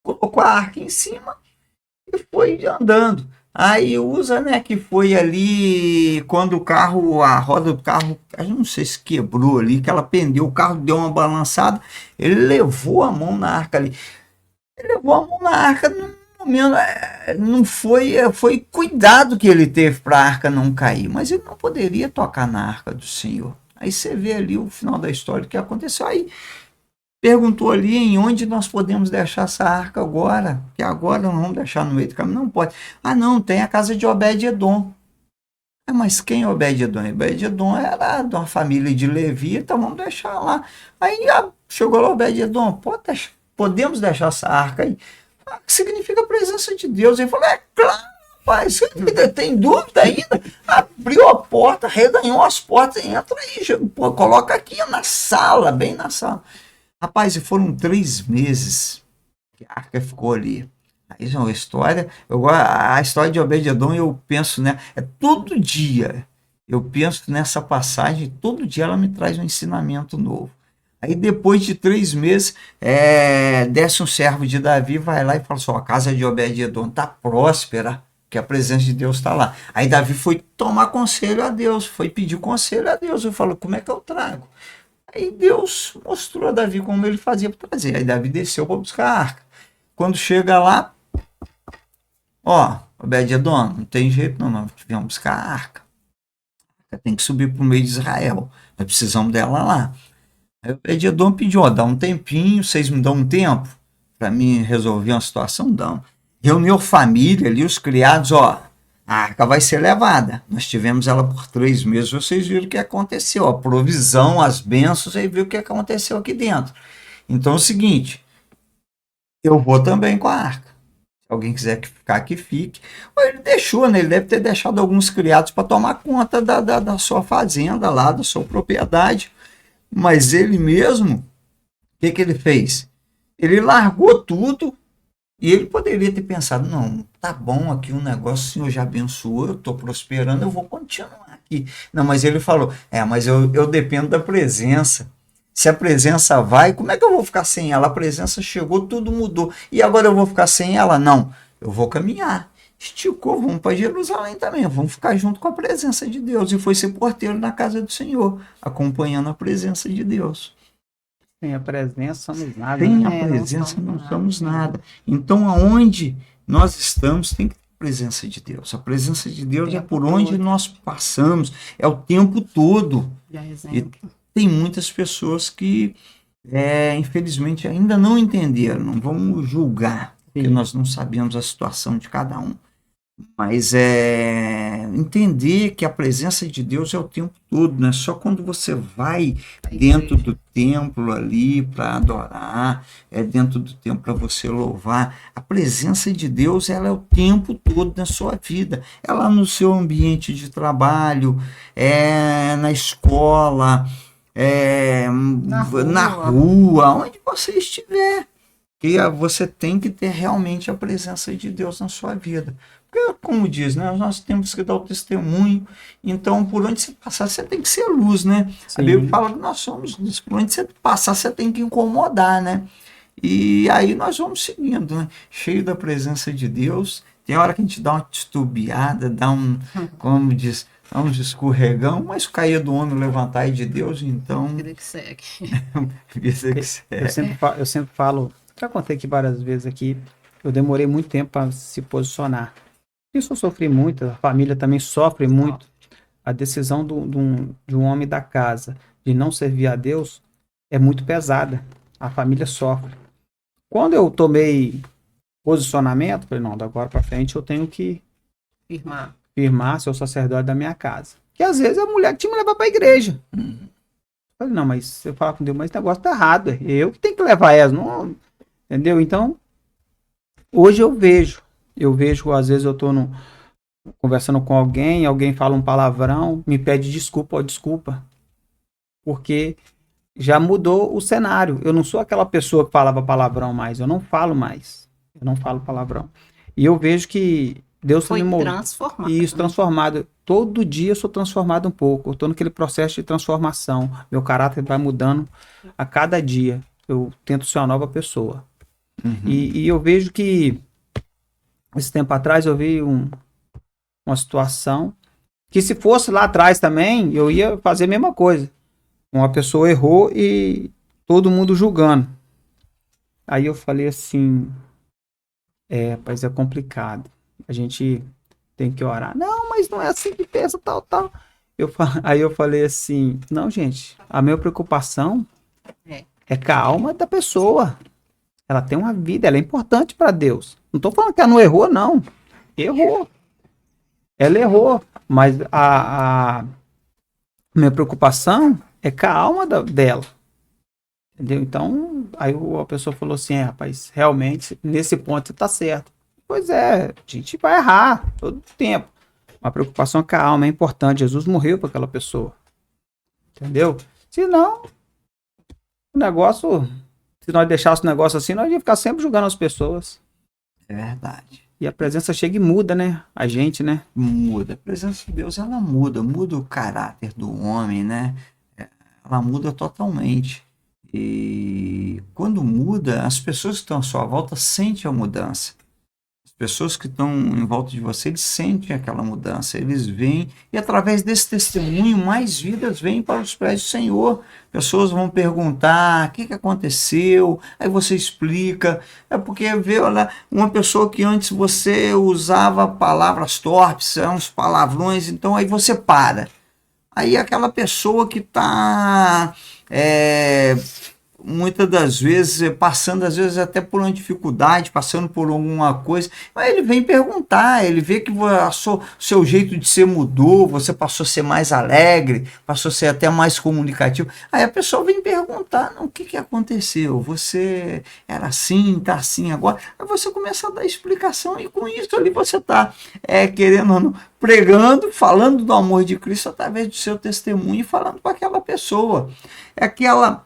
Colocou a arca em cima e foi andando. Aí usa, né, que foi ali quando a roda do carro, eu não sei se quebrou ali, que ela pendeu, o carro deu uma balançada, ele levou a mão na arca ali. Ele levou a mão na arca, no momento, não foi cuidado que ele teve para a arca não cair, mas ele não poderia tocar na arca do Senhor. Aí você vê ali o final da história, o que aconteceu aí. Perguntou ali em onde nós podemos deixar essa arca agora, que agora não vamos deixar no meio do caminho, não pode. Não, tem a casa de Obed-Edom. Mas quem é Obed-Edom? Obed-Edom era de uma família de Levi, então vamos deixar lá. Aí chegou lá Obed-Edom, podemos deixar essa arca aí? Que significa a presença de Deus. Ele falou, claro, Rapaz, você ainda tem dúvida ainda? Abriu a porta, reganhou as portas, entra aí, pô, coloca aqui na sala, bem na sala. Rapaz, e foram 3 meses que a arca ficou ali. Aí já é uma história, a história de Obed-Edom, eu penso, né? É todo dia, eu penso nessa passagem, todo dia ela me traz um ensinamento novo. Aí depois de 3 meses, desce um servo de Davi, vai lá e fala assim, ó, a casa de Obed-Edom está próspera, que a presença de Deus está lá. Aí Davi foi tomar conselho a Deus, foi pedir conselho a Deus. Eu falo, como é que eu trago? Aí Deus mostrou a Davi como ele fazia para trazer. Aí Davi desceu para buscar a arca. Quando chega lá, ó, Obed-Edom, não tem jeito não, nós tivemos buscar a arca. Tem que subir para o meio de Israel. Nós precisamos dela lá. Aí o Obed-Edom pediu, ó, dá um tempinho, vocês me dão um tempo para mim resolver uma situação? Dão. Reuniu a família ali, os criados, ó, a arca vai ser levada. Nós tivemos ela por 3 meses, vocês viram o que aconteceu, a provisão, as bênçãos, aí viu o que aconteceu aqui dentro. Então é o seguinte, eu vou também com a arca. Se alguém quiser ficar aqui, fique. Ou ele deixou, né? Ele deve ter deixado alguns criados para tomar conta da sua fazenda lá, da sua propriedade. Mas ele mesmo, o que ele fez? Ele largou tudo e ele poderia ter pensado, não, tá bom aqui um negócio, o Senhor já abençoou, eu estou prosperando, eu vou continuar aqui. Não, mas ele falou, mas eu dependo da presença. Se a presença vai, como é que eu vou ficar sem ela? A presença chegou, tudo mudou. E agora eu vou ficar sem ela? Não, eu vou caminhar. Esticou, vamos para Jerusalém também, vamos ficar junto com a presença de Deus. E foi ser porteiro na casa do Senhor, acompanhando a presença de Deus. Sem a presença somos nada. Sem a presença não somos nada. Então, aonde nós estamos, tem que ter a presença de Deus. A presença de Deus é por onde nós passamos, é o tempo todo. E tem muitas pessoas que, infelizmente, ainda não entenderam, não vamos julgar, porque nós não sabemos a situação de cada um. Mas entender que a presença de Deus é o tempo todo, não é só quando você vai dentro do templo ali para adorar, dentro do templo para você louvar. A presença de Deus, ela é o tempo todo na sua vida, é lá no seu ambiente de trabalho, na escola, na rua, onde você estiver. Que você tem que ter realmente a presença de Deus na sua vida. Porque, como diz, né, nós temos que dar o testemunho, então por onde você passar, você tem que ser luz, né? Sim. A Bíblia fala que nós somos luz, por onde você passar, você tem que incomodar, né? E aí nós vamos seguindo, né? Cheio da presença de Deus. Tem hora que a gente dá uma titubeada, dá como diz, dá um escorregão, mas cair do homem, levantar de Deus, então... Vida que segue. Vida que segue. Eu sempre falo, já contei aqui várias vezes aqui, eu demorei muito tempo para se posicionar. Isso eu sofri muito, a família também sofre muito. A decisão de um homem da casa de não servir a Deus é muito pesada. A família sofre. Quando eu tomei posicionamento, falei, não, da agora para frente eu tenho que firmar ser o sacerdote da minha casa. Que às vezes a mulher que tinha que me levar para a igreja. Falei, não, mas você fala com Deus, mas esse negócio tá errado. Eu que tenho que levar ela, não, entendeu? Então, hoje eu vejo, às vezes eu tô conversando com alguém fala um palavrão, me pede desculpa, porque já mudou o cenário. Eu não sou aquela pessoa que falava palavrão mais, eu não falo palavrão. E eu vejo que Deus foi transformado. Isso, transformado. Todo dia eu sou transformado um pouco. Eu estou naquele processo de transformação. Meu caráter vai mudando a cada dia. Eu tento ser uma nova pessoa. Uhum. E eu vejo que esse tempo atrás eu vi uma situação que se fosse lá atrás também, eu ia fazer a mesma coisa. Uma pessoa errou e todo mundo julgando. Aí eu falei assim, rapaz, é complicado. A gente tem que orar. Não, mas não é assim que pensa, tal. Aí eu falei assim, não, gente, a minha preocupação é com a alma da pessoa. Ela tem uma vida, ela é importante para Deus. Não estou falando que ela não errou, não. Errou. Ela errou. Mas a minha preocupação é com a alma dela. Entendeu? Então, aí a pessoa falou assim, rapaz, realmente, nesse ponto você está certo. Pois é, a gente vai errar todo tempo. Uma preocupação com a alma é importante. Jesus morreu para aquela pessoa. Entendeu? Se não, o negócio, se nós deixássemos o negócio assim, nós ia ficar sempre julgando as pessoas. É verdade. E a presença chega e muda, né? A gente, né? Muda. A presença de Deus, ela muda o caráter do homem, né? Ela muda totalmente. E quando muda, as pessoas que estão à sua volta sentem a mudança. As pessoas que estão em volta de você, eles sentem aquela mudança, eles veem, e através desse testemunho, mais vidas vêm para os pés do Senhor. Pessoas vão perguntar: o que aconteceu? Aí você explica. É porque vê, olha, uma pessoa que antes você usava palavras torpes, uns palavrões, então aí você para. Aí aquela pessoa que está muitas das vezes passando, às vezes até por uma dificuldade, passando por alguma coisa, aí ele vem perguntar, ele vê que o seu jeito de ser mudou, você passou a ser mais alegre, passou a ser até mais comunicativo. Aí a pessoa vem perguntar: não, o que aconteceu? Você era assim, está assim agora? Aí você começa a dar explicação, e com isso ali você está querendo ou não, pregando, falando do amor de Cristo através do seu testemunho e falando com aquela pessoa. É aquela...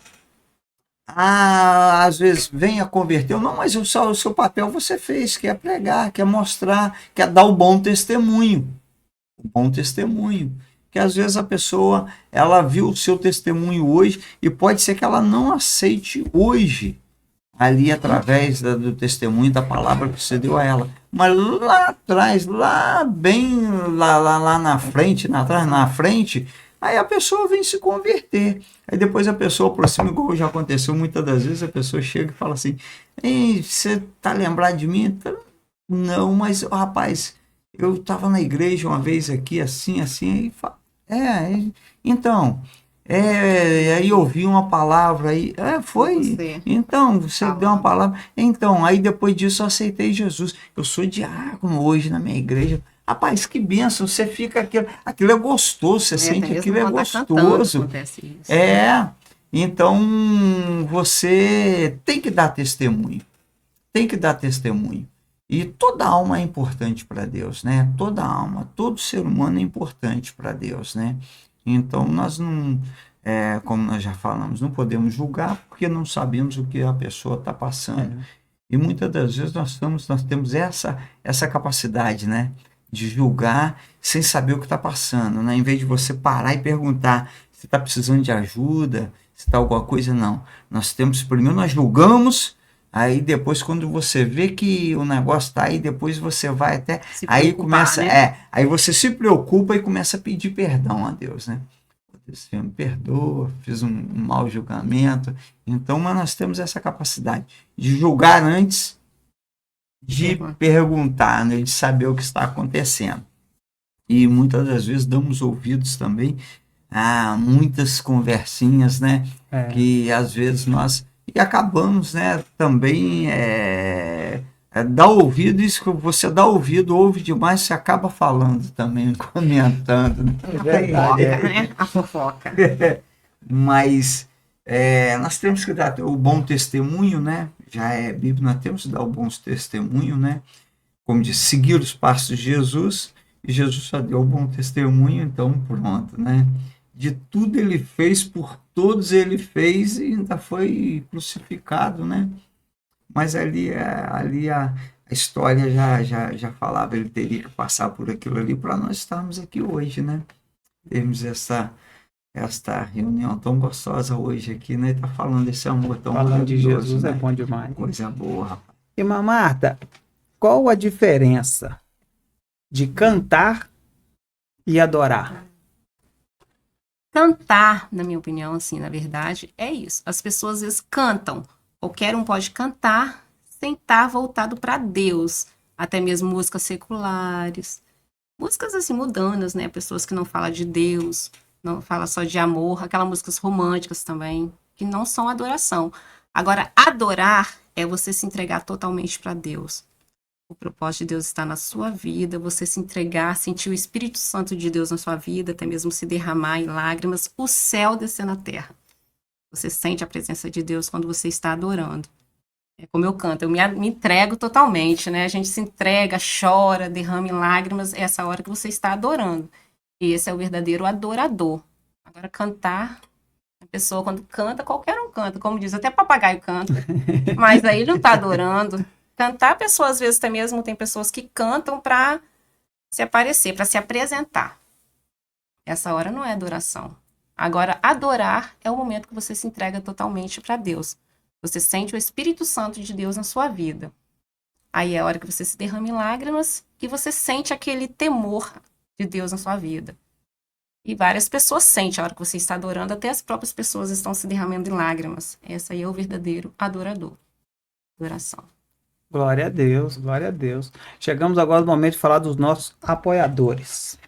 às vezes vem a converter, não, mas o seu papel você fez, que é pregar, que é mostrar, que é dar o bom testemunho. O bom testemunho. Que às vezes a pessoa, ela viu o seu testemunho hoje e pode ser que ela não aceite hoje, ali através do testemunho, da palavra que você deu a ela. Mas lá atrás, lá na frente, na frente, aí a pessoa vem se converter. Aí depois a pessoa aproxima, igual já aconteceu muitas das vezes, a pessoa chega e fala assim: ei, você tá lembrado de mim? Não, mas rapaz, eu estava na igreja uma vez aqui, assim, aí então, aí eu ouvi uma palavra aí, foi, então, você deu uma palavra, então, aí depois disso eu aceitei Jesus, eu sou diácono hoje na minha igreja. Rapaz, que bênção, você fica aquilo é gostoso, você sente aquilo é gostoso. Então você tem que dar testemunho. Tem que dar testemunho. E toda alma é importante para Deus, né? Toda alma, todo ser humano é importante para Deus, né? Então nós não, como nós já falamos, não podemos julgar porque não sabemos o que a pessoa está passando. E muitas das vezes nós temos essa capacidade, né? De julgar sem saber o que está passando, né? Em vez de você parar e perguntar se está precisando de ajuda, se está alguma coisa, não. Nós temos, primeiro nós julgamos, aí depois quando você vê que o negócio está aí, depois você vai até, aí começa, né? Aí você se preocupa e começa a pedir perdão a Deus, né? Deus me perdoa, fiz um mau julgamento. Então, mas nós temos essa capacidade de julgar antes de perguntar, né, de saber o que está acontecendo. E muitas das vezes damos ouvidos também a muitas conversinhas, né, que às vezes nós e acabamos, né, também dar ouvido, isso que você dá ouvido, ouve demais, você acaba falando também, comentando, né? A fofoca. Mas nós temos que dar o bom testemunho, né? Já é Bíblia, nós temos que dar o bom testemunho, né? Como diz, seguir os passos de Jesus, e Jesus já deu o bom testemunho, então pronto, né? De tudo ele fez, por todos ele fez, e ainda foi crucificado, né? Mas ali a história já falava, ele teria que passar por aquilo ali para nós estarmos aqui hoje, né? Temos esta reunião tão gostosa hoje aqui, né? Tá falando desse amor tão falando de Jesus, né? É bom demais. Coisa boa, rapaz. Irmã Marta, qual a diferença de cantar e adorar? Cantar, na minha opinião, assim, na verdade, é isso. As pessoas às vezes cantam. Qualquer um pode cantar sem estar voltado para Deus. Até mesmo músicas seculares. Músicas assim, mudanas, né? Pessoas que não falam de Deus, não falam só de amor. Aquelas músicas românticas também, que não são adoração. Agora, adorar é você se entregar totalmente para Deus. O propósito de Deus está na sua vida, você se entregar, sentir o Espírito Santo de Deus na sua vida, até mesmo se derramar em lágrimas, o céu descer na terra. Você sente a presença de Deus quando você está adorando. É como eu canto, eu me entrego totalmente, né? A gente se entrega, chora, derrama em lágrimas, é essa hora que você está adorando. E esse é o verdadeiro adorador. Agora, cantar, a pessoa quando canta, qualquer um canta, como diz, até papagaio canta, mas aí ele não está adorando. Cantar, a pessoa às vezes até mesmo tem pessoas que cantam para se aparecer, para se apresentar. Essa hora não é adoração. Agora, adorar é o momento que você se entrega totalmente para Deus. Você sente o Espírito Santo de Deus na sua vida. Aí é a hora que você se derrama em lágrimas e você sente aquele temor de Deus na sua vida. E várias pessoas sentem a hora que você está adorando, até as próprias pessoas estão se derramando em lágrimas. Essa aí é o verdadeiro adorador. Adoração. Glória a Deus, glória a Deus. Chegamos agora no momento de falar dos nossos apoiadores.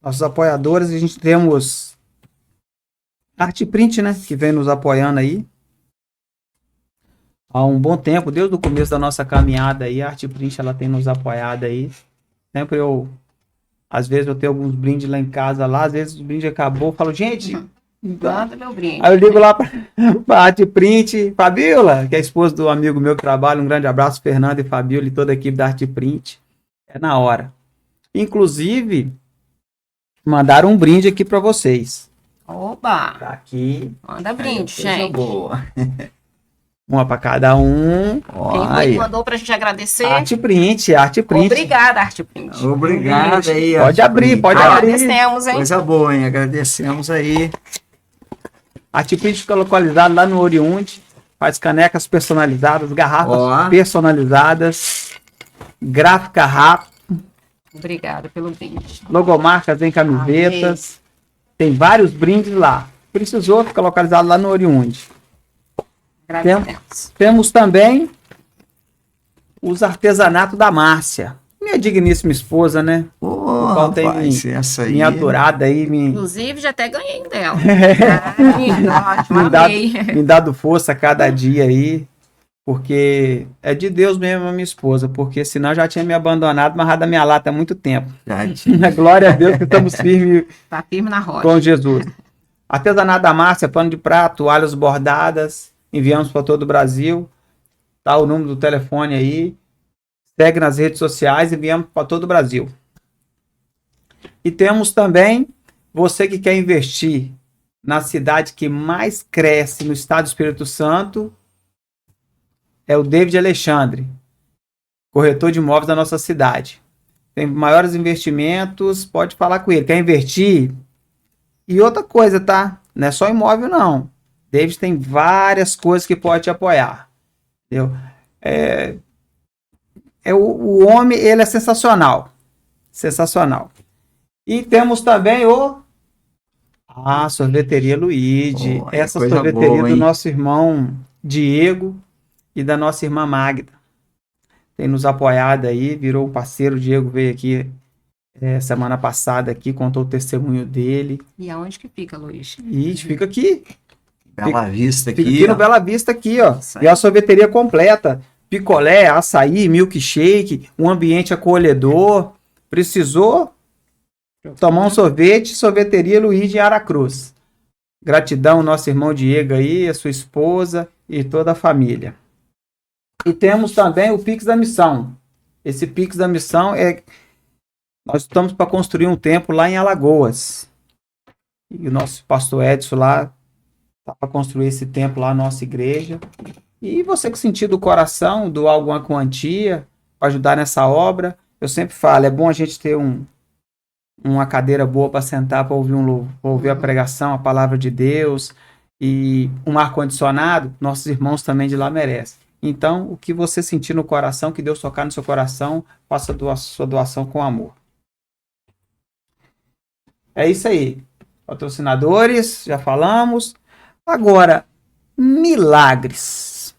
Nossos apoiadores, a gente temos Arte Print, né? Que vem nos apoiando aí há um bom tempo, desde o começo da nossa caminhada aí. A Arte Print, ela tem nos apoiado aí. Sempre às vezes eu tenho alguns brindes lá em casa, lá, às vezes o brinde acabou, eu falo, gente, Manda meu brinde. aí eu ligo lá pra Arte Print, Fabiola, que é a esposa do amigo meu que trabalha, um grande abraço, Fernando e Fabiola e toda a equipe da Arte Print. É na hora. Inclusive, mandaram um brinde aqui pra vocês. Oba! Tá aqui, Manda brinde, Coisa gente. boa. uma pra cada um. Quem foi que Olha. mandou pra gente agradecer? Arte Print, Arte Print. Obrigada, Arte Print. Obrigado aí. Pode Arte abrir, Print. pode abrir. Agradecemos, hein? Coisa boa, hein? Agradecemos aí. A Print fica localizada lá no Oriunde, faz canecas personalizadas, garrafas Ó. personalizadas, gráfica rápida, Obrigada pelo brinde. logomarcas em camisetas, tem vários brindes lá. Precisou, fica localizado lá no Oriunde. Agradecemos. Temos também os artesanatos da Márcia, minha digníssima esposa, né? Ô, qual tem rapaz, essa aí. Minha aturada aí, Inclusive, já até ganhei dela. Ótimo, me amei. dado força a cada dia aí, porque é de Deus mesmo a minha esposa, porque senão já tinha me abandonado, amarrado a minha lata há muito tempo. Glória a Deus que estamos firmes Tá firme na rocha. com Jesus. Artesanato da Márcia, pano de prato, toalhas bordadas, enviamos para todo o Brasil. Tá o número do telefone aí. Segue nas redes sociais e enviamos para todo o Brasil. E temos também você que quer investir na cidade que mais cresce no estado do Espírito Santo, é o David Alexandre, corretor de imóveis da nossa cidade. Tem maiores investimentos, pode falar com ele. Quer investir? E outra coisa, tá? Não é só imóvel, não. David tem várias coisas que pode te apoiar. Entendeu? O homem, ele é sensacional. Sensacional. E temos também Sorveteria Luigi. Oh, Essa coisa sorveteria boa, do hein? nosso irmão Diego e da nossa irmã Magda. Tem nos apoiado aí, virou um parceiro. O Diego veio aqui semana passada aqui, contou o testemunho dele. E aonde que fica, Luiz? E fica aqui. Bela Vista Fica aqui. aqui no ó. Bela Vista aqui, ó. Isso aí. E a sorveteria completa. Picolé, açaí, milkshake, um ambiente acolhedor. Precisou tomar um sorvete, sorveteria Luigi em Aracruz. Gratidão, nosso irmão Diego aí, a sua esposa e toda a família. E temos também o Pix da Missão. Esse Pix da Missão nós estamos para construir um templo lá em Alagoas. E o nosso pastor Edson lá está para construir esse templo lá na nossa igreja. E você que sentir do coração, doar alguma quantia para ajudar nessa obra, eu sempre falo, é bom a gente ter uma cadeira boa para sentar, para ouvir ouvir a pregação, a palavra de Deus, e um ar-condicionado, nossos irmãos também de lá merecem. Então, o que você sentir no coração, que Deus tocar no seu coração, faça sua doação com amor. É isso aí. Patrocinadores, já falamos. Agora, milagres.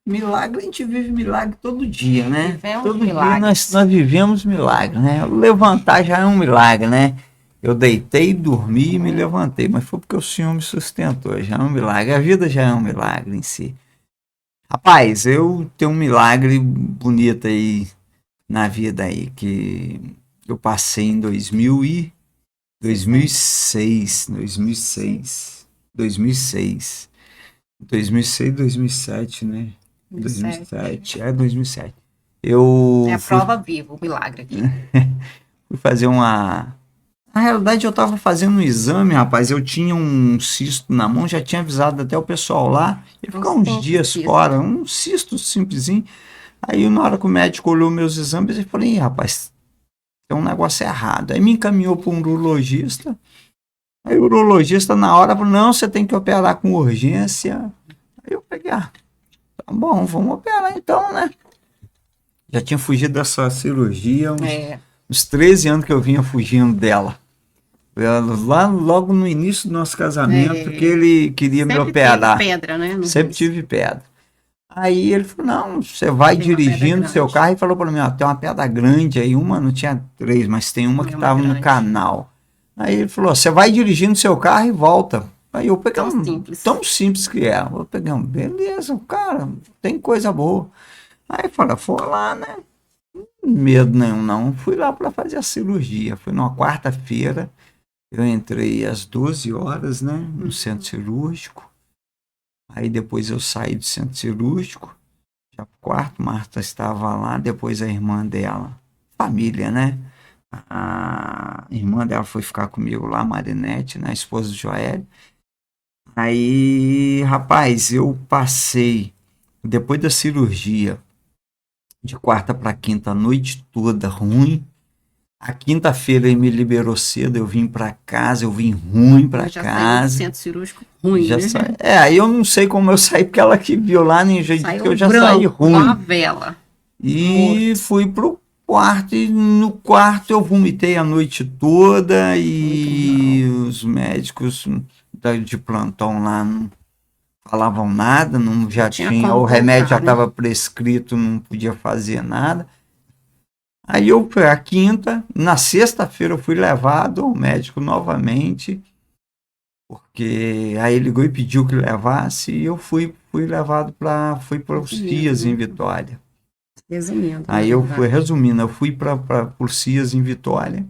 Milagre, a gente vive milagre todo dia, né? Vivemos Todo dia milagres. nós vivemos milagre, né? Levantar já é um milagre, né? Eu deitei, dormi e me levantei, mas foi porque o Senhor me sustentou, já é um milagre. A vida já é um milagre em si. Rapaz, eu tenho um milagre bonito aí na vida aí, que eu passei em 2006. 2006, 2007, né? 2007. 2007. Eu É a fui, prova viva, o milagre aqui. fui fazer uma. Na realidade, eu tava fazendo um exame, rapaz. Eu tinha um cisto na mão, já tinha avisado até o pessoal lá. Ia ficar uns simples dias cisto. fora, um cisto simplesinho. Aí, na hora que o médico olhou meus exames, eu falei: "Ih, rapaz, tem um negócio errado." Aí me encaminhou para um urologista. Aí o urologista, na hora, falou: "Não, você tem que operar com urgência." Aí eu peguei: "Ah, tá bom, vamos operar então, né?" Já tinha fugido dessa cirurgia uns 13 anos que eu vinha fugindo dela. Lá logo no início do nosso casamento que ele queria me Sempre operar. teve pedra, né? No Sempre rim. tive pedra. Aí ele falou: "Não, você vai Tem uma pedra dirigindo seu grande. carro." E falou para mim: "Ó, tem uma pedra grande aí, uma não tinha três, mas tem uma que É uma estava no grande. canal." Aí ele falou: "Você vai dirigindo seu carro e volta." Aí eu peguei tão simples que é. Eu peguei beleza, cara, tem coisa boa. Aí falei: "Foi lá, né?" Medo nenhum, não. Fui lá para fazer a cirurgia. Foi numa quarta-feira. Eu entrei às 12 horas, né, no centro cirúrgico. Aí depois eu saí do centro cirúrgico, já pro quarto, Marta estava lá, depois a irmã dela, família, né? A irmã dela foi ficar comigo lá, Marinete, né, a esposa do Joel. Aí, rapaz, eu passei, depois da cirurgia, de quarta para quinta, a noite toda ruim. A quinta-feira ele me liberou cedo, eu vim para casa, eu vim ruim para Já saiu do casa. centro cirúrgico ruim, Já né? saí. Aí eu não sei como eu saí, porque ela que viu lá, nem jeito que eu já branco, saí igual uma ruim. vela. E Morto. fui pro quarto, e no quarto eu vomitei a noite toda, e os médicos de plantão lá não falavam nada, não já tinha tinha, como o remédio já voltar, né? estava prescrito, não podia fazer nada. Aí eu fui a quinta, na sexta-feira eu fui levado ao médico novamente, porque aí ele ligou e pediu que levasse, e eu fui levado fui para os CIAS em Vitória. Resumindo, Aí eu fui, resumindo, eu fui para os CIAS em Vitória,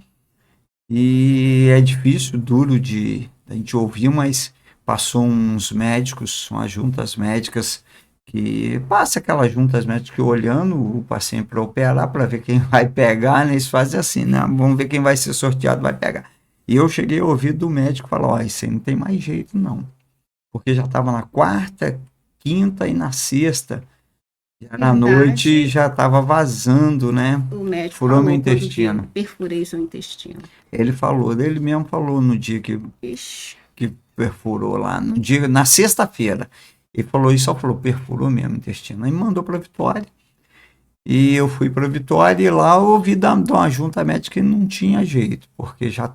e é difícil, duro de a gente ouvir, mas passou uns médicos, umas juntas médicas, que passa aquelas juntas médicas olhando o paciente para operar, para ver quem vai pegar, né? Eles fazem assim, né? Vamos ver quem vai ser sorteado, vai pegar. E eu cheguei a ouvir do médico falar: "Ó, isso aí não tem mais jeito, não." Porque já estava na quarta, quinta e na sexta. Já na noite já estava vazando, né? O médico Furou meu falou intestino. quando perfurei seu intestino. Ele mesmo falou no dia que perfurou lá, no dia, na sexta-feira. Ele falou isso, só falou: "Perfurou mesmo o intestino." Aí me mandou para Vitória. E eu fui para Vitória, e lá eu ouvi de uma junta médica que não tinha jeito, porque já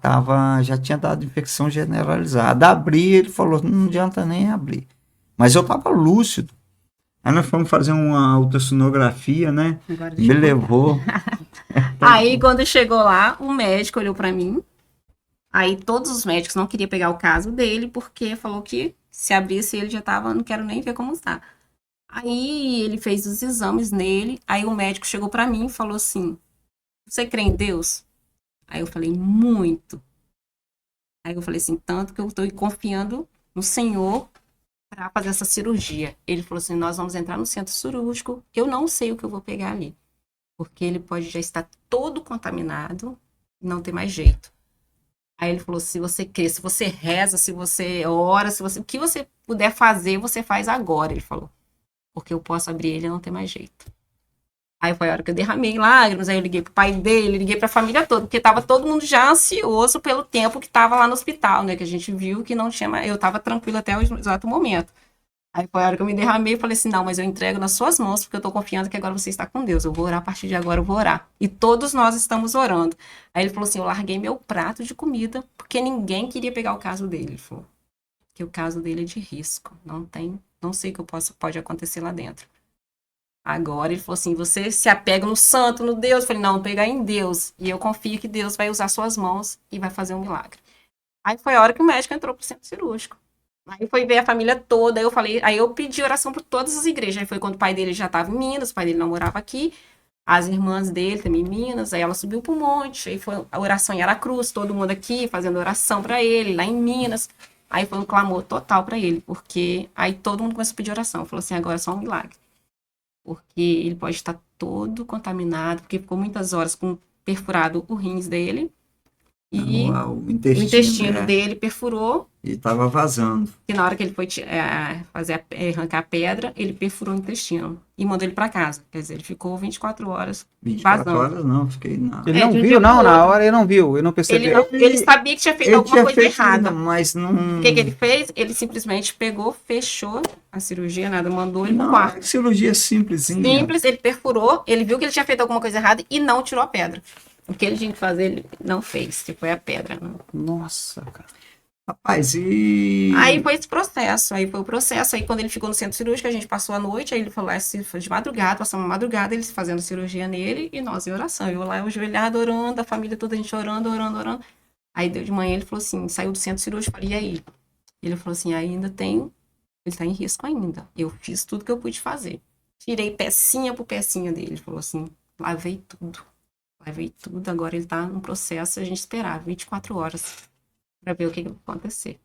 tinha dado infecção generalizada. Abri, ele falou: "Não adianta nem abrir." Mas eu estava lúcido. Aí nós fomos fazer uma ultrassonografia, né? Agora Me levou. Aí, quando chegou lá, o médico olhou pra mim. Aí, todos os médicos não queriam pegar o caso dele, porque falou que se abrisse ele já tava, não quero nem ver como está. Aí, ele fez os exames nele. Aí, o médico chegou pra mim e falou assim: "Você crê em Deus?" Aí, eu falei: "Muito." Aí, eu falei assim: "Tanto que eu tô confiando no Senhor para fazer essa cirurgia." Ele falou assim: "Nós vamos entrar no centro cirúrgico. Eu não sei o que eu vou pegar ali, porque ele pode já estar todo contaminado e não ter mais jeito." Aí ele falou: "Se você crê, se você reza, se você ora, o que você puder fazer, você faz agora." Ele falou: "Porque eu posso abrir ele e não ter mais jeito." Aí foi a hora que eu derramei lágrimas, aí eu liguei pro pai dele, liguei pra família toda, porque tava todo mundo já ansioso pelo tempo que tava lá no hospital, né? Que a gente viu que não tinha mais, eu tava tranquila até o exato momento. Aí foi a hora que eu me derramei e falei assim: "Não, mas eu entrego nas suas mãos, porque eu tô confiando que agora você está com Deus. Eu vou orar a partir de agora, eu vou orar." E todos nós estamos orando. Aí ele falou assim: "Eu larguei meu prato de comida, porque ninguém queria pegar o caso dele." Ele falou que o caso dele é de risco. Não sei o que pode acontecer lá dentro. Agora ele falou assim: "Você se apega no santo, no Deus." Eu falei: "Não, pegar em Deus. E eu confio que Deus vai usar suas mãos e vai fazer um milagre." Aí foi a hora que o médico entrou pro centro cirúrgico. Aí foi ver a família toda, aí eu pedi oração por todas as igrejas. Aí foi quando o pai dele já estava em Minas, o pai dele não morava aqui, as irmãs dele também em Minas, aí ela subiu pro monte, aí foi a oração em Aracruz, todo mundo aqui fazendo oração para ele, lá em Minas. Aí foi um clamor total para ele, porque aí todo mundo começou a pedir oração. Falou assim, agora é só um milagre. Porque ele pode estar todo contaminado, porque ficou muitas horas com perfurado o rins dele. E O o intestino, intestino dele perfurou, e estava vazando. que na hora que ele foi arrancar a pedra, ele perfurou o intestino e mandou ele para casa. Quer dizer, ele ficou 24 horas 24 vazando. horas não, fiquei na... Ele É, não de um viu, dia pro não, na outro. hora ele não viu, ele não percebeu. Ele sabia que tinha feito alguma coisa errada. Mas não... O que ele fez? Ele simplesmente pegou, fechou a cirurgia, nada, mandou ele pro Não, quarto. cirurgia simplesinha. Simples, ele perfurou, ele viu que ele tinha feito alguma coisa errada e não tirou a pedra. O que ele tinha que fazer, ele não fez, que foi a pedra. Né? Nossa, cara. Rapaz, e... Aí foi esse processo, aí foi o processo, aí quando ele ficou no centro cirúrgico, a gente passou a noite, aí ele falou, foi de madrugada, passamos a madrugada, eles fazendo cirurgia nele e nós em oração. Eu lá, eu ajoelhado, orando, a família toda, a gente orando. Aí deu de manhã, ele falou assim, saiu do centro cirúrgico, falei, e aí? Ele falou assim, ainda tem, ele tá em risco ainda. Eu fiz tudo que eu pude fazer. Tirei pecinha por pecinha dele, ele falou assim, lavei tudo, agora ele tá num processo, a gente esperava 24 horas para ver o que vai acontecer.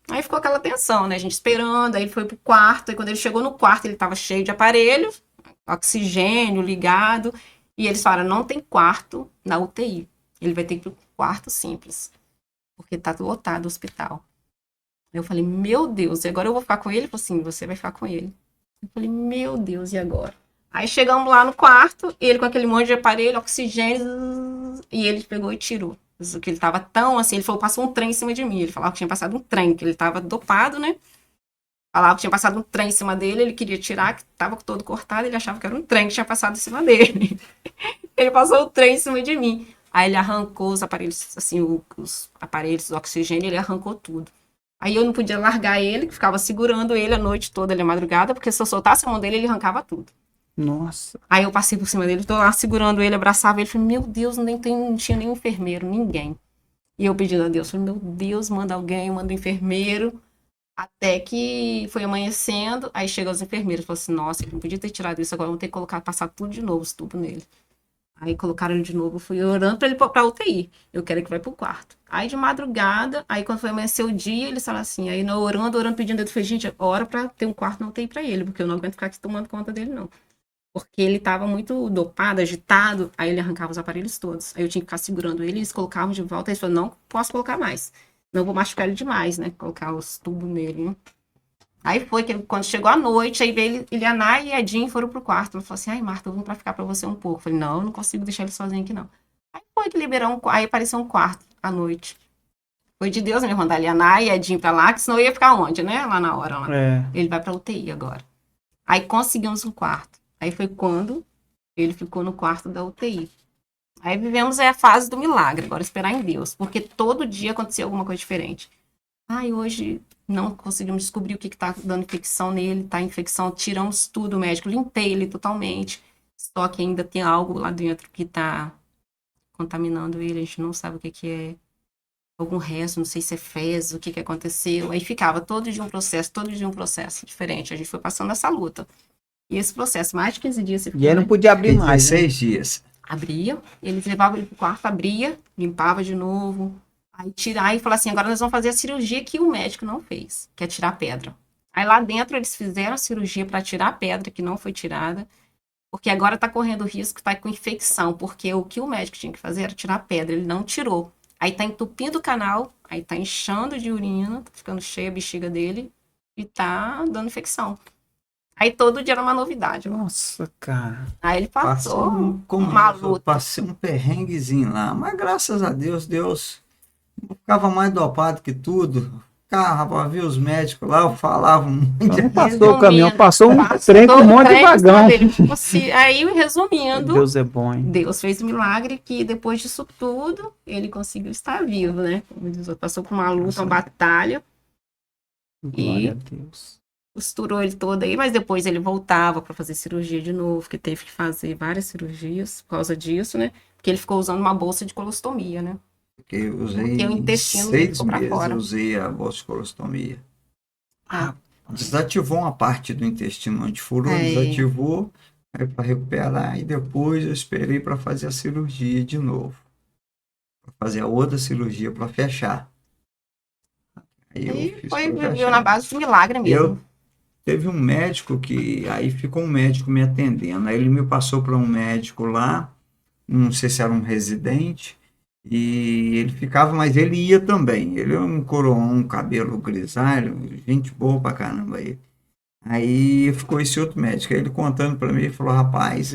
Aí ficou aquela tensão, né? A gente esperando, aí ele foi pro quarto, aí quando ele chegou no quarto, ele tava cheio de aparelho, oxigênio ligado, e eles falaram, não tem quarto na UTI. Ele vai ter que ir pro quarto simples, porque tá lotado o hospital. Eu falei, meu Deus, e agora eu vou ficar com ele? Ele falou assim, você vai ficar com ele. Eu falei, meu Deus, e agora? Aí chegamos lá no quarto, ele com aquele monte de aparelho, oxigênio, e ele pegou e tirou. Que ele tava tão assim, ele falou, passou um trem em cima de mim. Ele falava que tinha passado um trem, que ele tava dopado, né? Falava que tinha passado um trem em cima dele, ele queria tirar, que tava todo cortado, ele achava que era um trem que tinha passado em cima dele. Ele passou o trem em cima de mim. Aí ele arrancou os aparelhos, assim, os aparelhos do oxigênio, ele arrancou tudo. Aí eu não podia largar ele, que ficava segurando ele a noite toda, ali a madrugada, porque se eu soltasse a mão dele, ele arrancava tudo. Nossa. Aí eu passei por cima dele, tô lá segurando ele, abraçava ele, falei, meu Deus, não tinha nenhum enfermeiro, ninguém. E eu pedindo a Deus, falei, meu Deus, manda alguém, manda um enfermeiro. Até que foi amanhecendo, aí chegam os enfermeiros, falaram assim, nossa, ele não podia ter tirado isso, agora vamos ter que passar tudo de novo, os tubos nele. Aí colocaram ele de novo, eu fui orando pra ele pra UTI. Eu quero que vai pro quarto. Aí de madrugada, aí quando foi amanhecer o dia, eles falaram assim, aí orando, pedindo, eu falei, gente, ora pra ter um quarto na UTI pra ele, porque eu não aguento ficar aqui tomando conta dele, não. Porque ele estava muito dopado, agitado, aí ele arrancava os aparelhos todos. Aí eu tinha que ficar segurando ele, eles colocavam de volta, aí ele falou, não posso colocar mais. Não vou machucar ele demais, né? Colocar os tubos nele, né? Aí foi que quando chegou a noite, aí veio ele, a Nay e a Jean foram pro quarto. Ela falou assim, ai, Marta, eu vim pra ficar pra você um pouco. Eu falei, não, eu não consigo deixar ele sozinho aqui, não. Aí foi que liberou aí apareceu um quarto à noite. Foi de Deus mesmo mandar ali a Nay e a Jean pra lá, que senão eu ia ficar onde, né? Lá na hora, lá. É. Ele vai pra UTI agora. Aí conseguimos um quarto. Aí foi quando ele ficou no quarto da UTI. Aí vivemos a fase do milagre, agora esperar em Deus, porque todo dia acontecia alguma coisa diferente. Ai, hoje não conseguimos descobrir o que está dando infecção nele, tá infecção, tiramos tudo, o médico limpei ele totalmente, só que ainda tem algo lá dentro que está contaminando ele, a gente não sabe o que é, algum resto, não sei se é fezes, o que aconteceu, aí ficava todo dia um processo diferente, a gente foi passando essa luta. E esse processo, mais de 15 dias... Você E aí não podia abrir mais, né? 16 dias. Abria, eles levavam ele pro quarto, abria, limpava de novo, aí tirar e falar assim, agora nós vamos fazer a cirurgia que o médico não fez, que é tirar a pedra. Aí lá dentro eles fizeram a cirurgia para tirar a pedra, que não foi tirada, porque agora tá correndo risco, tá com infecção, porque o que o médico tinha que fazer era tirar a pedra, ele não tirou. Aí tá entupindo o canal, aí tá inchando de urina, tá ficando cheia a bexiga dele e tá dando infecção. Aí todo dia era uma novidade. Nossa, cara. Aí ele passou uma luta. Passei um perrenguezinho lá, mas graças a Deus, Deus ficava mais dopado que tudo. Ficava pra ver os médicos lá, eu falava muito. Não passou o caminhão, passou um trem com um monte de vagão. Aí, resumindo, Deus é bom, hein? Deus fez um milagre que depois disso tudo, ele conseguiu estar vivo, né? Como diz, passou por uma luta, uma batalha. Glória a Deus. Costurou ele todo aí, mas depois ele voltava para fazer cirurgia de novo, que teve que fazer várias cirurgias por causa disso, né? Porque ele ficou usando uma bolsa de colostomia, né? Porque eu usei Porque o intestino dele 6 ficou pra meses, fora. eu usei a bolscolostomia. Ah. Desativou uma parte do intestino onde furou, desativou, aí para recuperar, e depois eu esperei para fazer a cirurgia de novo. Para fazer a outra cirurgia para fechar. Aí eu E fiz foi, toda a viveu na base de milagre mesmo. Teve um médico que, aí ficou um médico me atendendo, aí ele me passou para um médico lá, não sei se era um residente, e ele ficava, mas ele ia também, ele é um coroão, um cabelo grisalho, gente boa pra caramba ele. Aí ficou esse outro médico, aí ele contando para mim, ele falou, rapaz,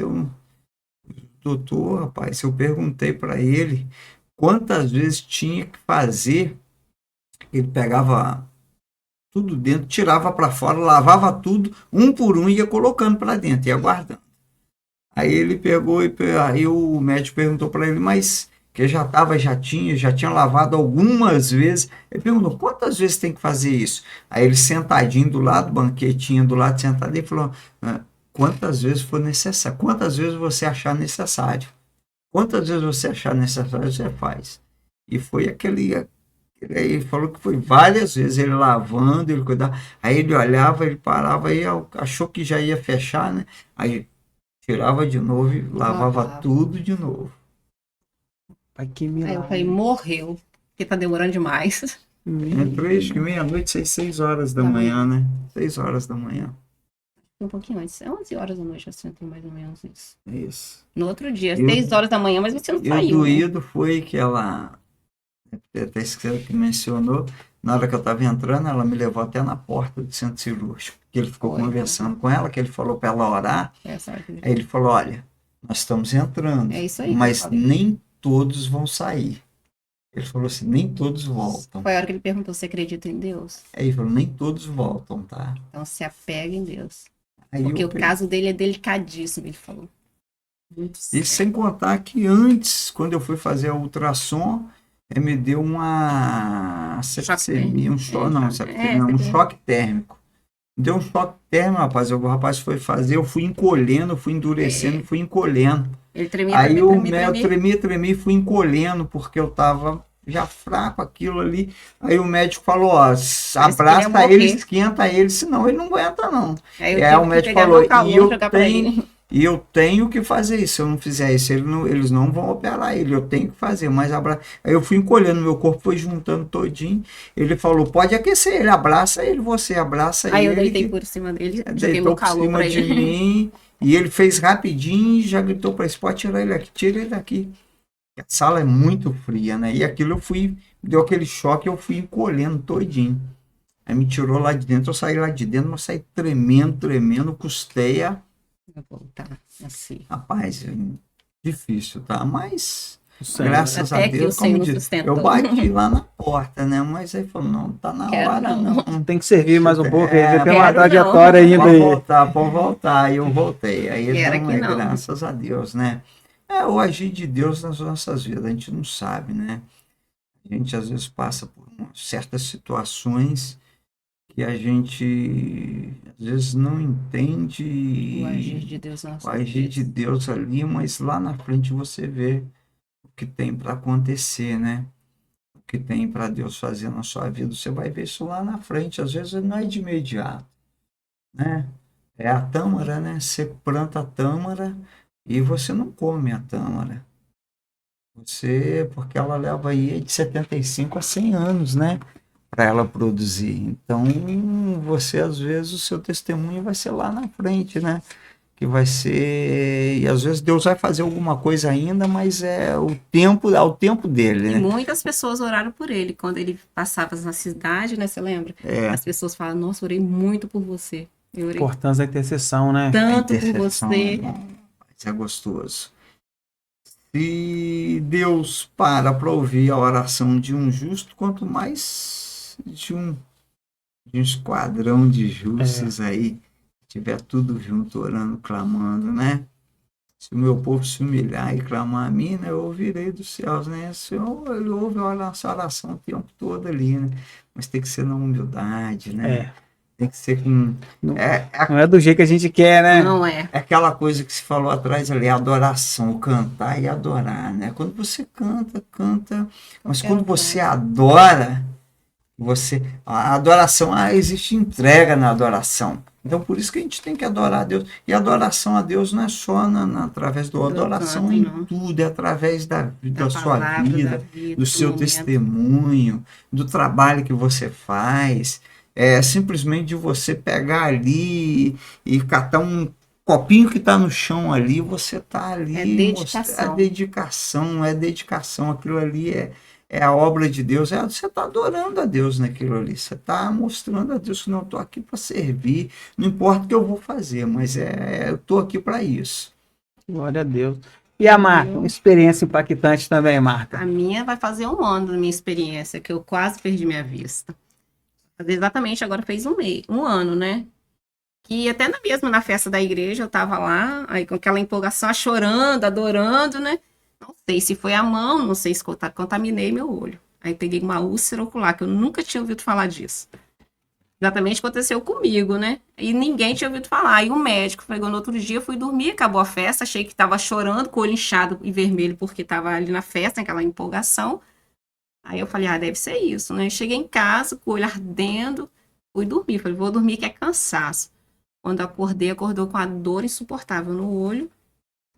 doutor, rapaz, eu perguntei para ele quantas vezes tinha que fazer, ele pegava tudo dentro, tirava para fora, lavava tudo, um por um, ia colocando para dentro, ia guardando. Aí ele pegou aí o médico perguntou para ele, mas que já tinha lavado algumas vezes. Ele perguntou, quantas vezes tem que fazer isso? Aí ele sentadinho do lado, banquetinha do lado, sentado, ele falou, quantas vezes for necessário, quantas vezes você achar necessário. Quantas vezes você achar necessário, você faz. E foi ele falou que foi várias vezes, ele lavando, ele cuidava. Aí ele olhava, ele parava, aí achou que já ia fechar, né? Aí tirava de novo e lavava tudo de novo. Pai, que Aí eu milagre. falei, morreu, porque tá demorando demais. Entrei, acho que meia-noite, 6 horas da manhã, né? 6 horas da manhã. Um pouquinho antes, 11 horas da noite, eu sentei mais ou menos isso. Isso. No outro dia, E o- 6 horas da manhã, mas você não E o saiu, né? doído foi que ela, até esqueceu que mencionou, na hora que eu estava entrando, ela me levou até na porta do centro cirúrgico, que ele ficou Foi. conversando com ela, que ele falou para ela orar. Essa hora que ele- Aí ele falou, olha, nós estamos entrando, É isso aí que eu mas falei. nem todos vão sair. Ele falou assim, nem todos voltam. Foi a hora que ele perguntou se acredita em Deus. Aí ele falou, nem todos voltam, tá? Então se apega em Deus. Aí Porque eu o caso dele é delicadíssimo, ele falou. Muito E sério. sem contar que antes, quando eu fui fazer a ultrassom, me deu uma septicemia, um choque, não, septicemia, não, um choque térmico. Me deu um choque térmico, rapaz. O rapaz foi fazer, eu fui encolhendo, fui endurecendo, fui encolhendo. Ele tremia, Aí eu tremia. tremi e fui encolhendo, porque eu tava já fraco aquilo ali. Aí o médico falou, ó, abraça morrer. ele, esquenta ele, senão ele não aguenta não. Aí É, o médico pegar falou, meu calor, e eu jogar pra tenho, ele. e eu tenho que fazer isso. Se eu não fizer isso, eles não vão operar ele. Eu tenho que fazer. Mas aí eu fui encolhendo, meu corpo foi juntando todinho. Ele falou, pode aquecer ele, abraça ele, você abraça Aí ele. eu deitei por cima dele, joguei Deitou meu por calor cima pra de ele. mim. E ele fez rapidinho e já gritou para ele, pode tirar ele aqui, tira ele daqui. A sala é muito fria, né? E aquilo deu aquele choque, eu fui encolhendo todinho. Aí me tirou lá de dentro, eu saí lá de dentro, mas saí tremendo, custei a... Vou voltar assim. Rapaz, difícil, tá? Mas, Senhor. graças Até a que Deus, o Senhor como diz, sustentou. eu bati lá na porta, né? Mas aí falou, não, tá na Quero hora, não. não. Tem que servir mais um pouco, É, ele tem uma quero trajetória ainda Pode aí. voltar, pode voltar. Aí eu voltei. Aí Quero não, que não. graças a Deus, né? É o agir de Deus nas nossas vidas, a gente não sabe, né? A gente às vezes passa por certas situações que a gente às vezes não entende O agir de Deus na o nossa agir de vida. Deus ali, mas lá na frente você vê o que tem para acontecer, né? O que tem para Deus fazer na sua vida, você vai ver isso lá na frente, às vezes não é de imediato, né? É a tâmara, né? Você planta a tâmara e você não come a tâmara. Porque ela leva aí de 75 a 100 anos, né? Para ela produzir. Então, você, às vezes, o seu testemunho vai ser lá na frente, né? Que vai ser. E às vezes Deus vai fazer alguma coisa ainda, mas é o tempo dele, E né? muitas pessoas oraram por ele. Quando ele passava na cidade, né? Você lembra? É, As pessoas falam, nossa, orei muito por você. Eu orei Importância da intercessão, né? a tanto por intercessão, você. irmão, mas é gostoso. Se Deus para ouvir a oração de um justo, quanto mais de um esquadrão de justos aí, tiver tudo junto, orando, clamando, né? Se o meu povo se humilhar e clamar a mim, né, eu ouvirei dos céus, né? O Senhor, ele ouve a nossa oração o tempo todo ali, né? Mas tem que ser na humildade, né? É. Tem que ser com... Não, É não é do jeito que a gente quer, né? Não é. aquela coisa que se falou atrás ali, a adoração, cantar e adorar, né? Quando você canta, mas quando você adora, A adoração, existe entrega na adoração. Então, por isso que a gente tem que adorar a Deus. E a adoração a Deus não é só através da adoração canto, em não. tudo, é através da sua palavra, da vida, do do seu momento. testemunho, do trabalho que você faz. É simplesmente de você pegar ali e catar um copinho que está no chão ali, você está ali. É dedicação. É dedicação. Aquilo ali é a obra de Deus. Você está adorando a Deus naquilo ali. Você está mostrando a Deus que não estou aqui para servir. Não importa o que eu vou fazer, mas eu estou aqui para isso. Glória a Deus. E a Marta, uma experiência impactante também, Marta. A minha vai fazer 1 ano da minha experiência, que eu quase perdi minha vista. Exatamente, agora fez 1 ano, né? Que até na festa da igreja eu tava lá, aí com aquela empolgação, chorando, adorando, né? Não sei se foi a mão, não sei se contaminei meu olho. Aí peguei uma úlcera ocular, que eu nunca tinha ouvido falar disso. Exatamente aconteceu comigo, né? E ninguém tinha ouvido falar. Aí o médico pegou no outro dia, eu fui dormir, acabou a festa, achei que tava chorando, com o olho inchado e vermelho, porque tava ali na festa, aquela empolgação. Aí eu falei, deve ser isso, né? Cheguei em casa, com o olho ardendo, fui dormir. Falei, vou dormir que é cansaço. Quando eu acordou com a dor insuportável no olho.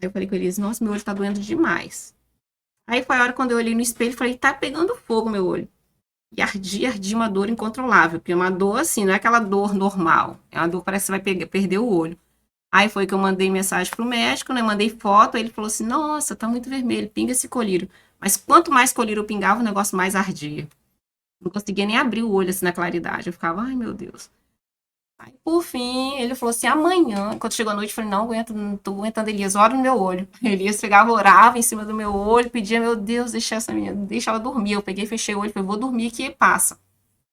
Aí eu falei com eles, nossa, meu olho tá doendo demais. Aí foi a hora quando eu olhei no espelho e falei, tá pegando fogo meu olho. E ardia uma dor incontrolável. Porque é uma dor assim, não é aquela dor normal. É uma dor que parece que você vai perder o olho. Aí foi que eu mandei mensagem pro médico, né? Mandei foto, aí ele falou assim, nossa, tá muito vermelho, pinga esse colírio. Mas quanto mais colírio eu pingava, o negócio mais ardia. Não conseguia nem abrir o olho assim na claridade. Eu ficava, ai meu Deus. Aí, por fim, ele falou assim, amanhã, quando chegou a noite, eu falei, não aguento, não tô aguentando, Elias, ora no meu olho. Elias pegava, orava em cima do meu olho, pedia, meu Deus, deixa ela dormir. Eu peguei, fechei o olho, falei, vou dormir que passa.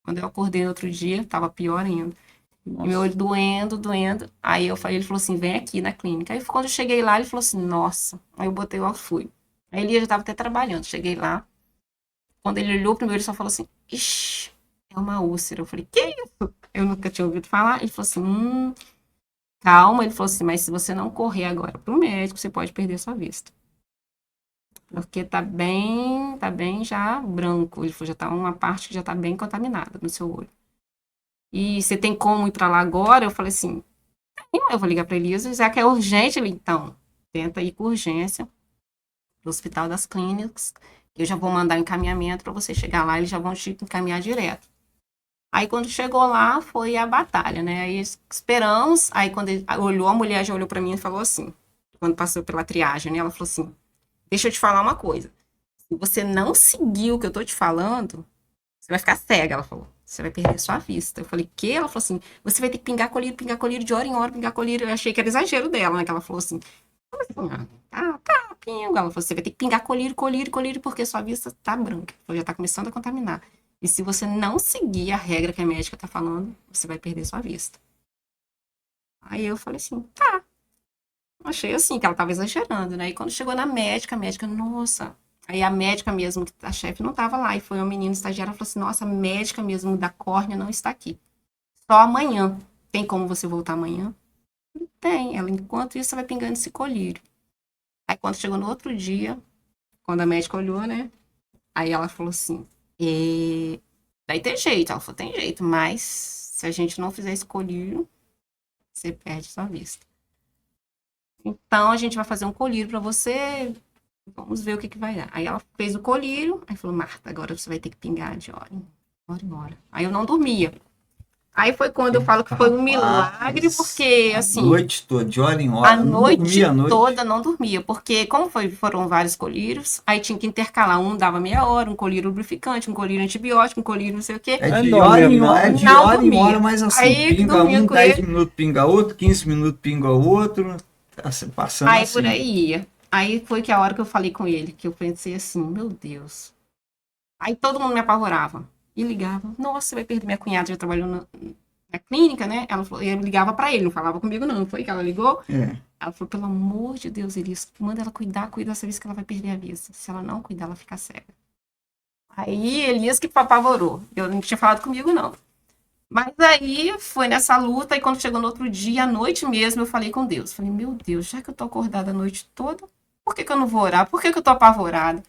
Quando eu acordei no outro dia, tava pior ainda. E meu olho doendo. Aí ele falou assim, vem aqui na clínica. Aí quando eu cheguei lá, ele falou assim, nossa. Aí eu botei o fui. Aí ele já tava até trabalhando. Cheguei lá. Quando ele olhou primeiro, ele só falou assim, ixi, é uma úlcera. Eu falei, que isso? Eu nunca tinha ouvido falar. Ele falou assim, calma. Ele falou assim, mas se você não correr agora pro médico, você pode perder sua vista. Porque tá bem já branco. Ele falou, já tá uma parte que já tá bem contaminada no seu olho. E você tem como ir para lá agora? Eu falei assim, eu vou ligar para Elisa, já que é urgente. Ele, então, tenta ir com urgência pro Hospital das Clínicas, eu já vou mandar um encaminhamento para você chegar lá, eles já vão te encaminhar direto. Aí, quando chegou lá, foi a batalha, né? Aí, esperamos, aí quando ele olhou, a mulher já olhou para mim e falou assim, quando passou pela triagem, né? Ela falou assim, deixa eu te falar uma coisa, se você não seguir o que eu tô te falando, você vai ficar cega, ela falou. Você vai perder sua vista. Eu falei, que? Ela falou assim, você vai ter que pingar colírio de hora em hora, pingar colírio. Eu achei que era exagero dela, né? Que ela falou assim, pinga. Ela falou, você vai ter que pingar colírio, porque sua vista tá branca. Já tá começando a contaminar. E se você não seguir a regra que a médica tá falando, você vai perder sua vista. Aí eu falei assim, tá. Achei assim, que ela tava exagerando, né? E quando chegou na médica, a médica, nossa... Aí a médica mesmo, a chefe não estava lá, e foi um menino estagiário, falou assim, nossa, a médica mesmo da córnea não está aqui. Só amanhã. Tem como você voltar amanhã? Tem. Ela, enquanto isso, você vai pingando esse colírio. Aí quando chegou no outro dia, quando a médica olhou, né? Aí ela falou assim, daí tem jeito. Ela falou, tem jeito, mas se a gente não fizer esse colírio, você perde sua vista. Então, a gente vai fazer um colírio para você... Vamos ver o que vai dar. Aí ela fez o colírio, aí falou, Marta, agora você vai ter que pingar de hora em hora. Aí eu não dormia. Aí foi quando eu falo que foi um milagre, porque assim... A noite toda, de hora em hora. A noite toda não dormia, porque como foram vários colírios, aí tinha que intercalar. Um dava meia hora, um colírio lubrificante, um colírio antibiótico, um colírio não sei o quê. É de hora em hora, mas assim, aí, pinga um, 10 minutos pinga outro, 15 minutos pinga outro, passando aí assim. Por aí ia. Aí foi que a hora que eu falei com ele, que eu pensei assim, meu Deus. Aí todo mundo me apavorava. E ligava, nossa, você vai perder. Minha cunhada já trabalhou na clínica, né? Ela falou, eu ligava pra ele, não falava comigo não. Foi que ela ligou. Ela falou, pelo amor de Deus, Elias, manda ela cuida dessa vez que ela vai perder a vista. Se ela não cuidar, ela fica cega. Aí Elias que apavorou. Eu não tinha falado comigo, não. Mas aí foi nessa luta, e quando chegou no outro dia, à noite mesmo, eu falei com Deus. Falei, meu Deus, já que eu tô acordada a noite toda, por que eu não vou orar? Por que eu tô apavorada?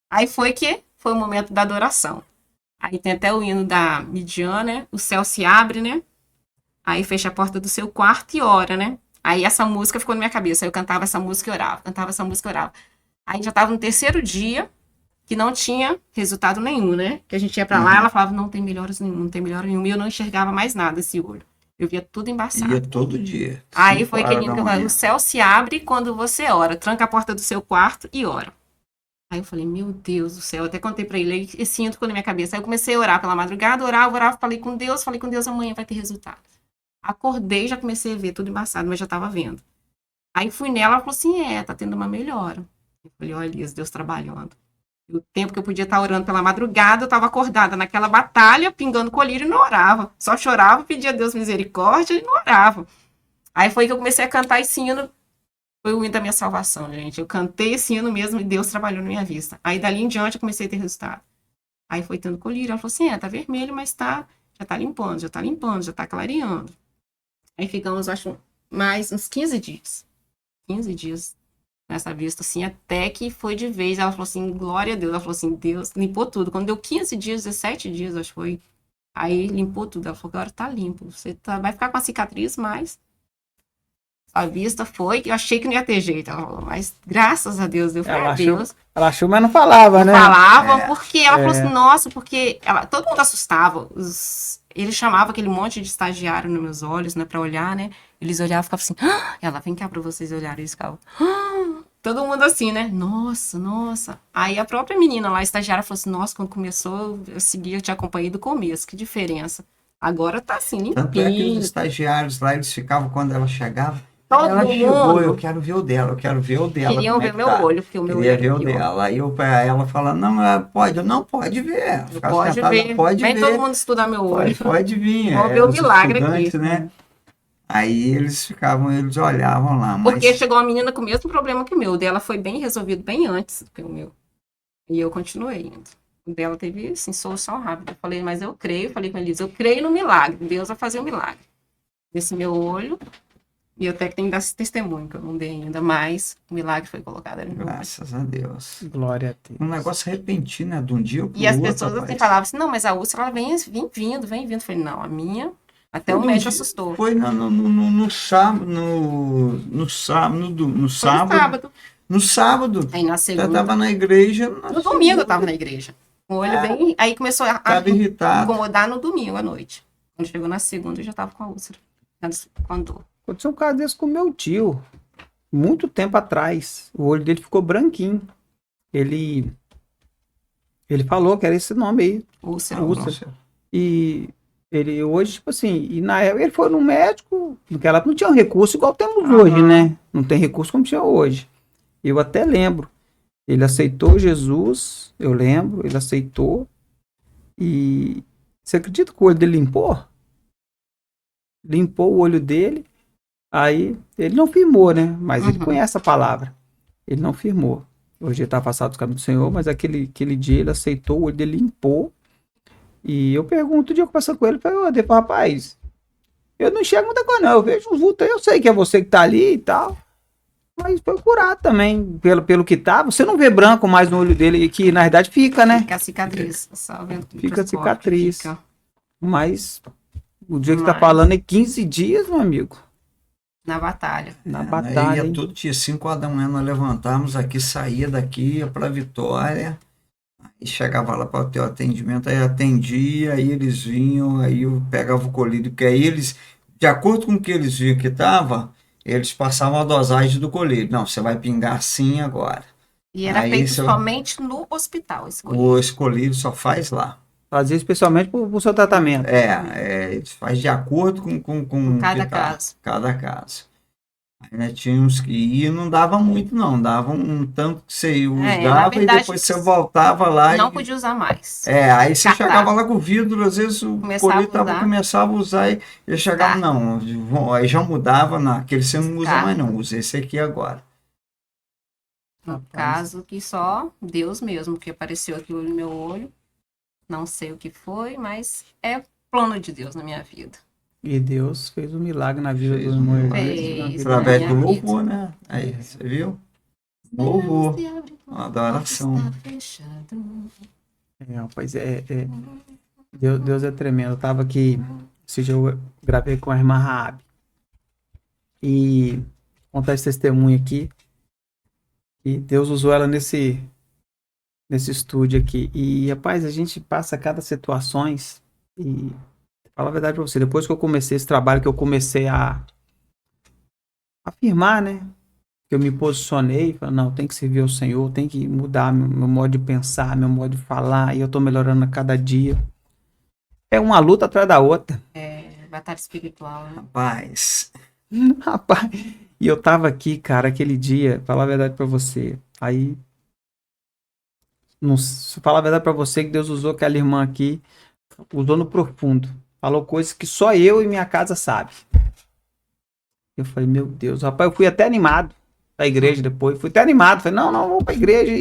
Aí foi o momento da adoração. Aí tem até o hino da Midian, né? O céu se abre, né? Aí fecha a porta do seu quarto e ora, né? Aí essa música ficou na minha cabeça. Aí eu cantava essa música e orava, cantava essa música e orava. Aí já tava no terceiro dia, que não tinha resultado nenhum, né? Que a gente ia pra lá, ela falava, não tem melhoras nenhum, não tem melhora nenhuma. E eu não enxergava mais nada esse olho. Eu via tudo embaçado. Ia todo dia. Aí 5 foi horas aquele hino da que eu falei, manhã. o céu se abre quando você ora. Tranca a porta do seu quarto e ora. Aí eu falei, meu Deus do céu. Eu até contei pra ele, aí esse hino ficou na minha cabeça. Aí eu comecei a orar pela madrugada, orava, falei com Deus, amanhã vai ter resultado. Acordei, já comecei a ver tudo embaçado, mas já tava vendo. Aí fui nela, ela falou assim, tá tendo uma melhora. Eu falei, olha Elias, Deus trabalhando. E o tempo que eu podia estar orando pela madrugada, eu estava acordada naquela batalha, pingando colírio e não orava. Só chorava, pedia a Deus misericórdia e não orava. Aí foi que eu comecei a cantar esse hino. Foi o hino da minha salvação, gente. Eu cantei esse hino mesmo e Deus trabalhou na minha vista. Aí dali em diante eu comecei a ter resultado. Aí foi tendo colírio. Ela falou assim, tá vermelho, mas já tá limpando, já tá clareando. Aí ficamos, acho, mais uns 15 dias. 15 dias nessa vista, assim, até que foi de vez. Ela falou assim, glória a Deus. Ela falou assim, Deus limpou tudo. Quando deu 15 dias, 17 dias, acho que foi. Aí limpou tudo. Ela falou, agora tá limpo. Você vai ficar com a cicatriz, mas a vista foi. Eu achei que não ia ter jeito. Ela falou, mas graças a Deus, deu Ela pra achou, Deus. ela achou, mas não falava, né? Falavam, porque ela falou assim, nossa, porque todo mundo assustava. Eles chamavam aquele monte de estagiário nos meus olhos, né, pra olhar, né? Eles olhavam e ficavam assim, ela vem cá pra vocês olharem. Eles ficavam, todo mundo assim, né? Nossa, nossa. Aí a própria menina lá, a estagiária, falou assim, nossa, quando começou, eu te acompanhei do começo, que diferença. Agora tá assim, Tanto é que os limpinho. estagiários lá, eles ficavam quando ela chegava. Todo Ela chegou, mundo eu quero ver o dela, eu quero ver o dela. queriam Como é ver que meu tá? olho, porque o meu olho Queria era ver o pior. dela. Aí eu, ela falando, não, pode, eu não, pode ver. Ficava Pode sentada, ver. pode Vem ver. todo mundo estudar meu olho. Pode vir. Vamos ver o Os milagre estudantes, aqui. né? Aí eles ficavam, eles olhavam lá, Porque mas chegou uma menina com o mesmo problema que o meu. O dela foi bem resolvido bem antes do que o meu. E eu continuei indo. O dela teve, assim, solução rápida. Eu falei, mas eu creio. Falei com a Elisa, eu creio no milagre. Deus vai fazer um milagre. Nesse meu olho. E eu até que tenho que dar esse testemunho, que eu não dei ainda. Mas o milagre foi colocado ali no meu olho. graças a Deus. Glória a Deus. Um negócio repentino, né? De um dia pro E as outro, pessoas assim rapaz. falavam assim, não, mas a úlcera, ela vem vindo. Eu falei, não, a minha... Até o Foi médico assustou. Foi no sábado, no sábado, Foi no sábado. no sábado. Aí na Eu segunda... tava na igreja. No domingo eu tava na igreja. Com o olho bem... Aí começou a Tava irritado. incomodar no domingo à noite. Quando chegou na segunda, eu já tava com a úlcera. Com a dor. Aconteceu um caso desse com meu tio. Muito tempo atrás. O olho dele ficou branquinho. Ele falou que era esse nome aí. Úlcera. Úlcera. E ele hoje, tipo assim, e na época ele foi no médico, porque ela não tinha um recurso igual temos hoje, né? Não tem recurso como tinha hoje. Eu até lembro. Ele aceitou Jesus, eu lembro, ele aceitou. E você acredita que o olho dele limpou? Limpou o olho dele. Aí ele não firmou, né? Mas ele conhece a palavra. Ele não firmou. Hoje ele está afastado dos caminhos do Senhor, mas aquele dia ele aceitou, o olho dele limpou. E eu pergunto, o dia que eu passando com ele, eu falei, rapaz, eu não enxergo muita coisa, não. Eu vejo um vulto aí, eu sei que é você que tá ali e tal. Mas foi curado também, pelo que tá. Você não vê branco mais no olho dele, que na verdade fica, né? Fica a cicatriz. Só vendo Fica a microscópio, cicatriz. fica. Mas o dia que tá falando é 15 dias, meu amigo. Na batalha. Na Aí batalha, ia hein? todo dia, 5 horas da manhã, nós levantávamos aqui, saía daqui, ia pra Vitória. Aí chegava lá para ter o atendimento, aí atendia, aí eles vinham, aí eu pegava o colírio, porque aí eles, de acordo com o que eles viam que estava, eles passavam a dosagem do colírio. Não, você vai pingar assim agora. E era Aí feito se eu- somente no hospital. Esse colírio. O escolhido só faz lá. Fazia especialmente pro seu tratamento. Eles faz de acordo com Cada que tá, caso. cada caso. Aí, né, tinha uns que iam, não dava muito não, dava um tanto que você na usava verdade, e depois você voltava lá Não e... podia usar mais. Aí você Descartar. chegava lá com o vidro, às vezes o Começava colírio a usar. começava a usar e ele chegava, Descarta. não, aí já mudava naquele você não usa Descarta. mais não, usa esse aqui agora. No Rapaz. caso que só Deus mesmo, que apareceu aqui no meu olho. Não sei o que foi, mas é plano de Deus na minha vida. E Deus fez um milagre na vida Fez do um irmão milagre. Evandro, na Fez, vida Através dele. do minha louvor, né? Aí, você viu? Deus Louvor, te abre quando adoração. está fechado. Rapaz, Deus é tremendo. Eu tava aqui, esse dia eu gravei com a irmã Raab. E vou contar esse testemunho aqui. E Deus usou ela nesse estúdio aqui. E, rapaz, a gente passa cada situações. E fala a verdade pra você, depois que eu comecei esse trabalho, que eu comecei a afirmar, né? Que eu me posicionei, falei, não, tem que servir ao Senhor, tem que mudar meu modo de pensar, meu modo de falar, e eu tô melhorando a cada dia. É uma luta atrás da outra. Batalha espiritual, né? Rapaz, Rapaz, e eu tava aqui, cara, aquele dia, falar a verdade pra você. Aí, não, falar a verdade pra você, que Deus usou aquela irmã aqui, usou no profundo. Falou coisas que só eu e minha casa sabe. Eu falei, meu Deus, rapaz, eu fui até animado pra igreja depois. Fui até animado. Falei, não, vamos pra igreja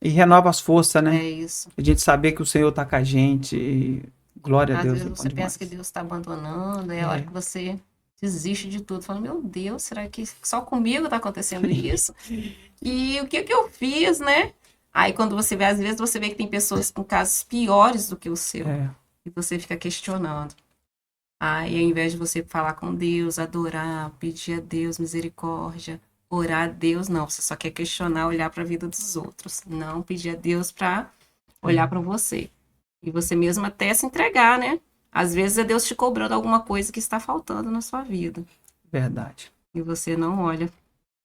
e renova as forças, né? É isso. A gente saber que o Senhor tá com a gente. E glória a Às Deus. vezes É bom você demais. pensa que Deus está abandonando, é a hora que você desiste de tudo. Fala, meu Deus, será que só comigo está acontecendo isso? E o que eu fiz, né? Aí quando você vê, às vezes você vê que tem pessoas com casos piores do que o seu. E você fica questionando. Aí ao invés de você falar com Deus, adorar, pedir a Deus misericórdia, orar a Deus, não. Você só quer questionar, olhar para a vida dos outros. Não pedir a Deus para olhar para você. E você mesmo até se entregar, né? Às vezes é Deus te cobrando alguma coisa que está faltando na sua vida. Verdade. E você não olha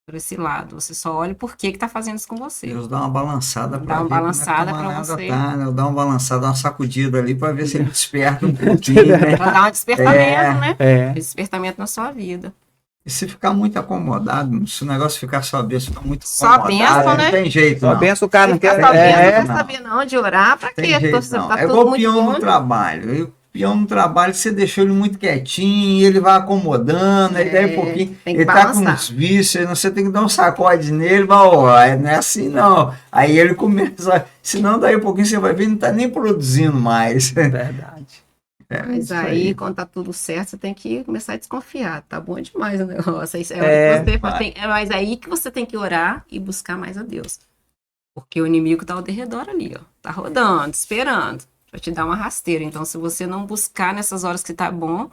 por esse lado. Você só olha por que está fazendo isso com você. Deus dá uma balançada para Dá uma ver balançada como é que a pra manada você. tá, né? Dá uma balançada, uma sacudida ali para ver se ele desperta um pouquinho, né? Pra dar um despertamento, né? É. Despertamento na sua vida. E se ficar muito acomodado, se o negócio ficar só benção, ficar muito Só acomodado, benção, né? não tem jeito, Só não. benção o cara não Ficar quer. só vendo, não quer não. saber não de orar, pra Tem quê? jeito, não. Tá É tudo igual o muito peão bom, no né? trabalho. E o peão no trabalho, você deixou ele muito quietinho, ele vai acomodando, aí daí um pouquinho, tem que ele tá com balançar. uns vícios, aí você tem que dar um sacode nele, vai, ó, não é assim não. Aí ele começa, senão daí um pouquinho você vai ver, não tá nem produzindo mais. Verdade. Mas isso aí, quando tá tudo certo, você tem que começar a desconfiar. Tá bom demais o negócio. Aí mas aí que você tem que orar e buscar mais a Deus. Porque o inimigo tá ao derredor ali, ó. Tá rodando, esperando pra te dar uma rasteira. Então, se você não buscar nessas horas que tá bom,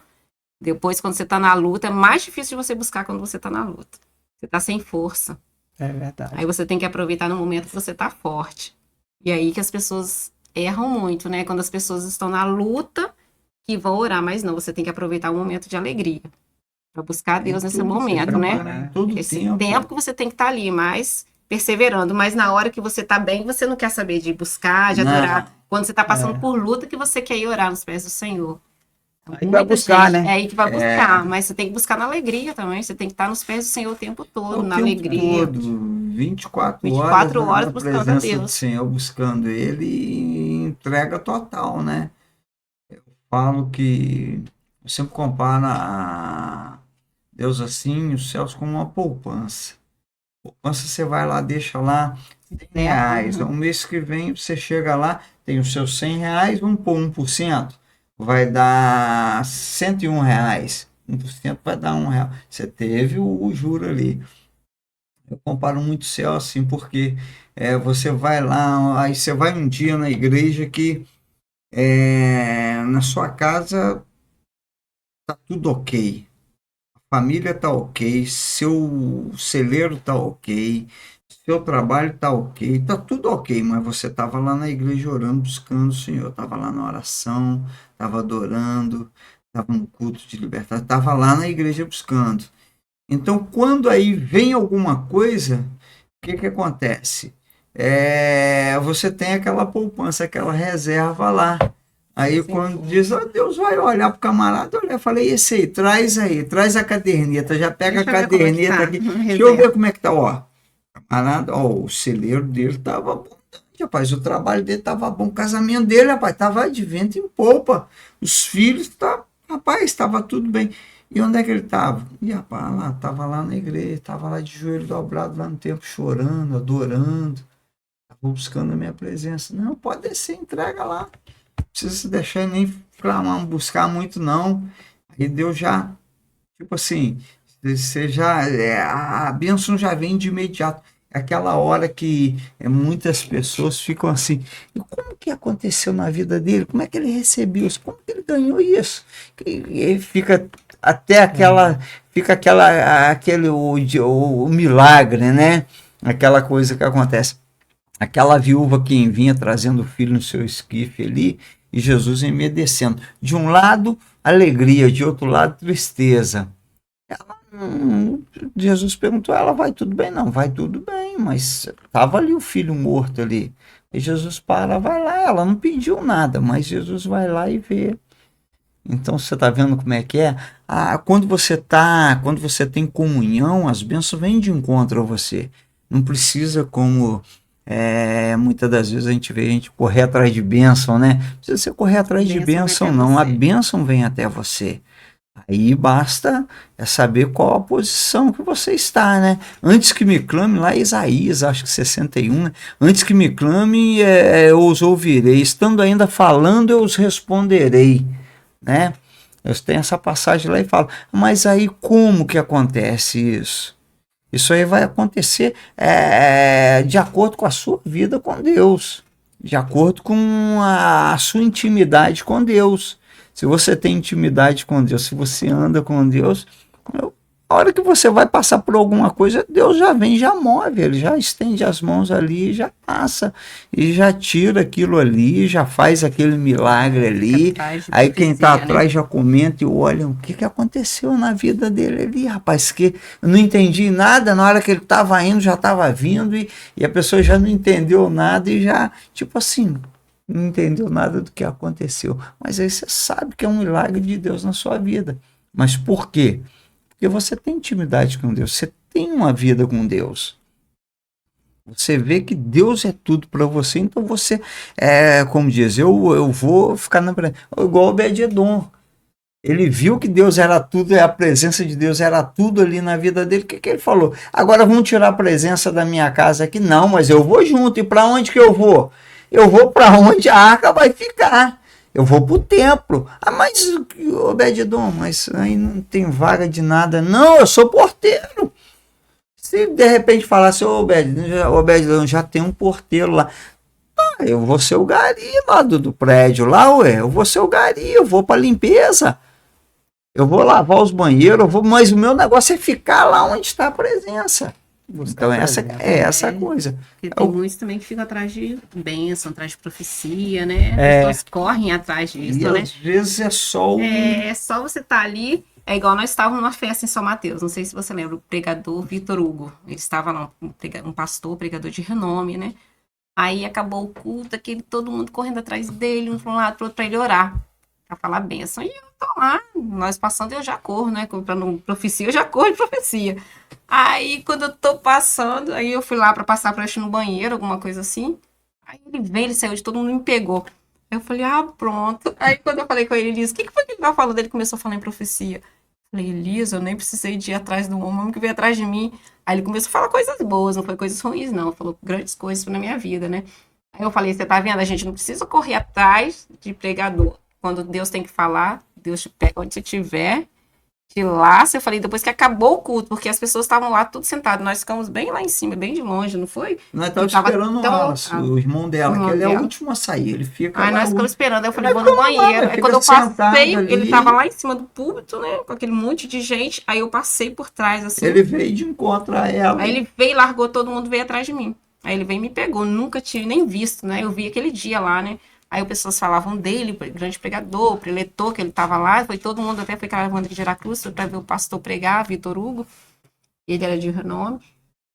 depois, quando você tá na luta, é mais difícil de você buscar quando você tá na luta. Você tá sem força. É verdade. Aí você tem que aproveitar no momento que você tá forte. E aí que as pessoas erram muito, né? Quando as pessoas estão na luta, que vão orar, mas não, você tem que aproveitar o momento de alegria. Para buscar a Deus nesse momento, né? Todo Esse tempo. tempo que você tem que estar ali, mas perseverando. Mas na hora que você tá bem, você não quer saber de buscar, de adorar. Quando você tá passando por luta, que você quer ir orar nos pés do Senhor. Aí vai buscar, né? É aí que vai buscar, mas você tem que buscar na alegria também. Você tem que estar nos pés do Senhor o tempo todo, na alegria. Todo, 24 24 horas na buscando a presença Deus. do Senhor, buscando Ele e entrega total, né? Eu falo que eu sempre comparo a Deus assim, os céus como uma poupança. Poupança você vai lá, deixa lá R$100. Um mês que vem você chega lá, tem os seus R$100, vamos pôr 1%, vai dar R$101. 1% vai dar R$1. Você teve o juro ali. Eu comparo muito o céu assim, porque você vai lá, aí você vai um dia na igreja que na sua casa tá tudo ok. A família tá ok, seu celeiro tá ok, seu trabalho tá ok, tá tudo ok, mas você tava lá na igreja orando, buscando o Senhor, tava lá na oração, tava adorando, tava no culto de liberdade, tava lá na igreja buscando. Então, quando aí vem alguma coisa, o que acontece? Você tem aquela poupança, aquela reserva lá. Aí quando diz, Deus vai olhar pro camarada, olha, eu falei, esse aí, traz a caderneta, já pega a caderneta aqui, deixa eu ver como é que tá, ó. Camarada, ó, o celeiro dele tava abundante, rapaz, o trabalho dele tava bom, o casamento dele, rapaz, tava de vento em popa, os filhos, rapaz, tava tudo bem. E onde é que ele estava? Rapaz, estava lá na igreja, estava lá de joelho dobrado lá no templo, chorando, adorando, estava buscando a minha presença. Não, pode descer, entrega lá. Não precisa se deixar nem clamar, buscar muito, não. Aí Deus já, tipo assim, você já, a bênção já vem de imediato. aquela hora que muitas pessoas ficam assim, e como que aconteceu na vida dele? Como é que ele recebeu isso? Como que ele ganhou isso? E fica até o milagre, né? Aquela coisa que acontece. Aquela viúva que vinha trazendo o filho no seu esquife ali, e Jesus emedecendo. De um lado, alegria, de outro lado, tristeza. Jesus perguntou a ela, vai tudo bem? Não, vai tudo bem, mas estava ali o filho morto ali. E Jesus para, vai lá, ela não pediu nada, mas Jesus vai lá e vê. Então você está vendo como é que é? Quando você tem comunhão, as bênçãos vêm de encontro a você. Não precisa como muitas das vezes a gente vê a gente correr atrás de bênção, né? Não precisa você correr atrás de bênção, não. A bênção vem até você. Aí basta saber qual a posição que você está, né? Antes que me clame, lá Isaías, acho que 61, né? Antes que me clame, eu os ouvirei. Estando ainda falando, eu os responderei, né? Eu tenho essa passagem lá e falo, mas aí como que acontece isso? Isso aí vai acontecer de acordo com a sua vida com Deus, de acordo com a sua intimidade com Deus. Se você tem intimidade com Deus, se você anda com Deus, a hora que você vai passar por alguma coisa, Deus já vem, já move, ele já estende as mãos ali, já passa, e já tira aquilo ali, já faz aquele milagre ali. Aí quem está atrás já comenta e olha o que aconteceu na vida dele ali, rapaz, que eu não entendi nada, na hora que ele estava indo, já estava vindo, e a pessoa já não entendeu nada e já, tipo assim, não entendeu nada do que aconteceu. Mas aí você sabe que é um milagre de Deus na sua vida. Mas por quê? Porque você tem intimidade com Deus, você tem uma vida com Deus. Você vê que Deus é tudo para você, então você, como diz, eu vou ficar na presença. Igual o Obed-Edom. Ele viu que Deus era tudo, a presença de Deus era tudo ali na vida dele. O que ele falou? Agora vão tirar a presença da minha casa aqui? Não, mas eu vou junto. E para onde que eu vou? Eu vou para onde a arca vai ficar. Eu vou para o templo. Mas, Obed-Edom, mas aí não tem vaga de nada. Não, eu sou porteiro. Se de repente falasse, Obed-Edom, já tem um porteiro lá. Eu vou ser o gari lá do prédio lá, ué. Eu vou ser o gari, eu vou para limpeza. Eu vou lavar os banheiros, mas o meu negócio é ficar lá onde está a presença. Então essa é essa coisa. Porque tem muitos também que ficam atrás de bênção, atrás de profecia, né? As pessoas correm atrás disso, e né? Às vezes é só É só você estar ali. É igual nós estávamos numa festa em São Mateus. Não sei se você lembra, o pregador Vitor Hugo. Ele estava lá, um pastor, pregador de renome, né? Aí acabou o culto, todo mundo correndo atrás dele, um para um lado, para outro, para ele orar, para falar bênção. E eu tô lá, nós passando, eu já corro, né? Comprando profecia, eu já corro de profecia. Aí, quando eu tô passando, aí eu fui lá para passar para no banheiro, alguma coisa assim. Aí ele veio, ele saiu de todo mundo, me pegou. Eu falei, pronto. Aí, quando eu falei com ele, ele disse, o que foi que ele tava falando? Ele começou a falar em profecia. Eu falei, Elisa, eu nem precisei de ir atrás do homem que veio atrás de mim. Aí ele começou a falar coisas boas, não foi coisas ruins, não. Falou grandes coisas na minha vida, né? Aí eu falei, você tá vendo? A gente não precisa correr atrás de pregador. Quando Deus tem que falar, Deus te pega onde você estiver. De lá, eu falei, depois que acabou o culto, porque as pessoas estavam lá tudo sentadas, nós ficamos bem lá em cima, bem de longe, não foi? Nós estávamos esperando o irmão dela, que ele é o último a sair, ele fica Aí nós ficamos esperando, aí eu falei, vou no banheiro. Aí quando eu passei, ele estava lá em cima do púlpito, né, com aquele monte de gente, aí eu passei por trás, assim. Ele veio de encontro a ela. Aí ele veio, largou, todo mundo veio atrás de mim. Aí ele veio e me pegou, nunca tinha nem visto, né, eu vi aquele dia lá, né. Aí as pessoas falavam dele, grande pregador, preletor, que ele estava lá. Foi todo mundo, até foi caravana de Veracruz para ver o pastor pregar, Vitor Hugo. Ele era de renome.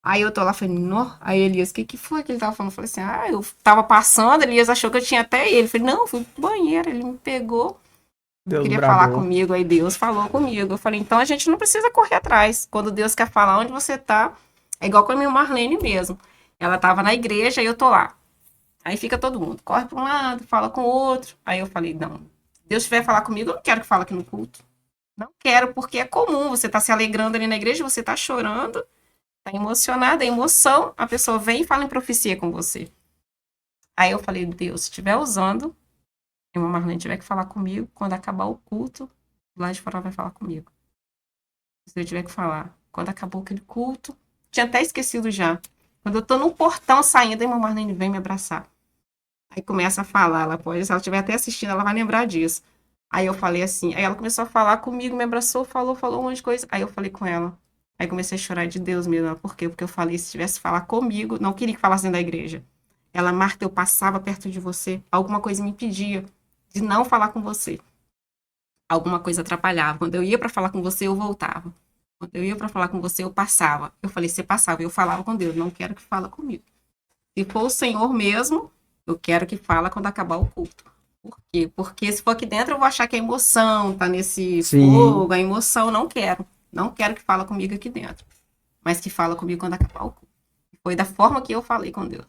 Aí eu tô lá, falei, não. Aí Elias, o que foi que ele tava falando? Eu falei assim, eu tava passando, Elias achou que eu tinha até ele. Eu falei, não, fui pro banheiro, ele me pegou. Deus queria falar comigo, aí Deus falou comigo. Eu falei, então a gente não precisa correr atrás. Quando Deus quer falar onde você tá, é igual com a minha Marlene mesmo. Ela tava na igreja e eu tô lá. Aí fica todo mundo, corre para um lado, fala com o outro. Aí eu falei, não, Deus tiver falar comigo, eu não quero que fale aqui no culto. Não quero, porque é comum, você tá se alegrando ali na igreja, você tá chorando, tá emocionada, é emoção, a pessoa vem e fala em profecia com você. Aí eu falei, Deus, se estiver usando, e uma Marlene tiver que falar comigo, quando acabar o culto, lá de fora vai falar comigo. Se eu tiver que falar, quando acabou aquele culto, tinha até esquecido já. Quando eu tô no portão saindo, a irmã Marlene vem me abraçar. Aí começa a falar, ela pode, se ela estiver até assistindo, ela vai lembrar disso. Aí eu falei assim, aí ela começou a falar comigo, me abraçou, falou um monte de coisa. Aí eu falei com ela. Aí comecei a chorar de Deus mesmo. Por quê? Porque eu falei, se tivesse falar comigo, não queria que falasse dentro da igreja. Ela, Marta, eu passava perto de você, alguma coisa me impedia de não falar com você. Alguma coisa atrapalhava. Quando eu ia para falar com você, eu voltava. Quando eu ia para falar com você, eu passava. Eu falei, você passava, eu falava com Deus, não quero que fala comigo. Se for o Senhor mesmo, eu quero que fala quando acabar o culto. Por quê? Porque se for aqui dentro, eu vou achar que a emoção tá nesse fogo, a emoção, não quero. Não quero que fala comigo aqui dentro. Mas que fala comigo quando acabar o culto. Foi da forma que eu falei com Deus.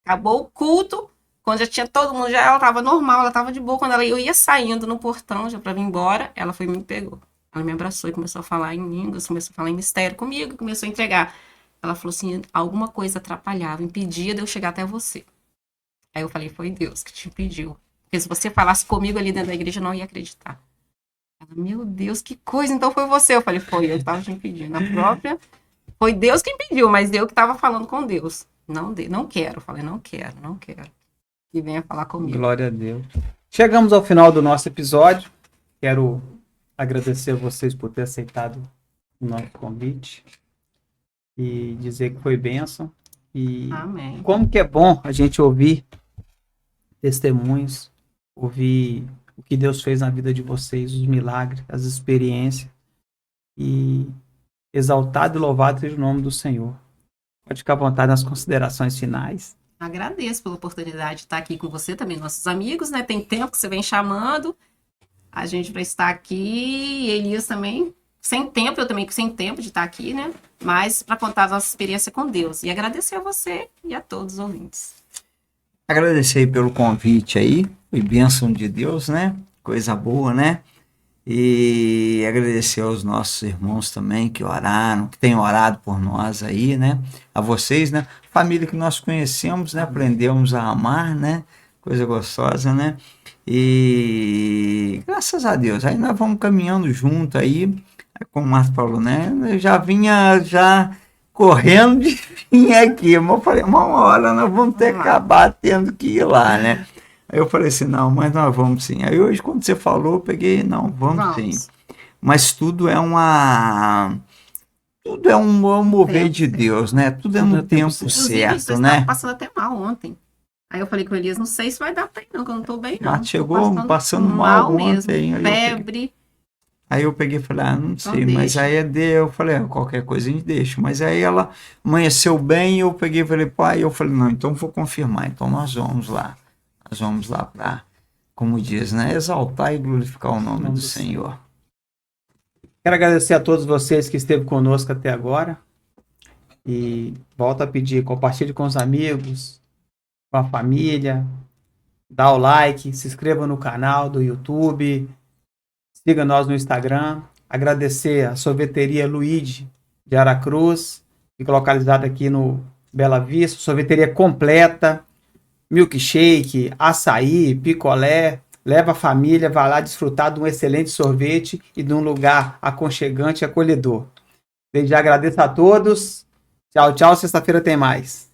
Acabou o culto, quando já tinha todo mundo, já ela tava normal, ela tava de boa. Quando eu ia saindo no portão, já pra vir embora, ela foi e me pegou. Ela me abraçou e começou a falar em línguas, começou a falar em mistério comigo, começou a entregar. Ela falou assim, alguma coisa atrapalhava, impedia de eu chegar até você. Aí eu falei, foi Deus que te impediu. Porque se você falasse comigo ali dentro da igreja, eu não ia acreditar. Ela, meu Deus, que coisa, então foi você. Eu falei, foi eu que estava te impedindo. A própria, foi Deus que impediu, mas eu que estava falando com Deus. Não quero. Eu falei, não quero. Que venha falar comigo. Glória a Deus. Chegamos ao final do nosso episódio. Quero agradecer a vocês por ter aceitado o nosso convite e dizer que foi bênção. E Amém. como que é bom a gente ouvir testemunhos, ouvir o que Deus fez na vida de vocês, os milagres, as experiências. E exaltado e louvado seja o nome do Senhor. Pode ficar à vontade nas considerações finais. Agradeço pela oportunidade de estar aqui com você também, nossos amigos, né? Tem tempo que você vem chamando a gente para estar aqui. E Elias também, sem tempo, eu também sem tempo de estar aqui, né? Mas para contar a nossa experiência com Deus. E agradecer a você e a todos os ouvintes. Agradecer aí pelo convite aí, foi bênção de Deus, né? Coisa boa, né? E agradecer aos nossos irmãos também que oraram, que têm orado por nós aí, né? A vocês, né? Família que nós conhecemos, né? Aprendemos a amar, né? Coisa gostosa, né? E graças a Deus, aí nós vamos caminhando junto aí, como o Marcos falou, né? Eu já vinha correndo de vir aqui, mas eu falei, uma hora nós vamos ter que acabar tendo que ir lá, né? Aí eu falei assim, não, mas nós vamos sim. Aí hoje, quando você falou, eu peguei, não, vamos sim. Mas tudo é um mover de Deus, né? Tudo é no tempo certo, né? Estava passando até mal ontem. Aí eu falei com o Elias, não sei se vai dar bem não, que eu não tô bem não. Mas chegou passando mal ontem. Febre. Aí eu peguei e falei, não sei, mas aí eu falei, qualquer coisa a gente deixa. Mas aí ela amanheceu bem, eu peguei e falei, pai, eu falei, não, então vou confirmar, então nós vamos lá. Nós vamos lá para, como diz, né, exaltar e glorificar o nome do Senhor. Quero agradecer a todos vocês que esteve conosco até agora. E volto a pedir, compartilhe com os amigos, com a família, dá o like, se inscreva no canal do YouTube, siga nós no Instagram. Agradecer a sorveteria Luigi de Aracruz, fica localizada aqui no Bela Vista, sorveteria completa, milkshake, açaí, picolé. Leva a família, vai lá desfrutar de um excelente sorvete e de um lugar aconchegante e acolhedor. Desde já agradeço a todos. Tchau, tchau. Sexta-feira tem mais.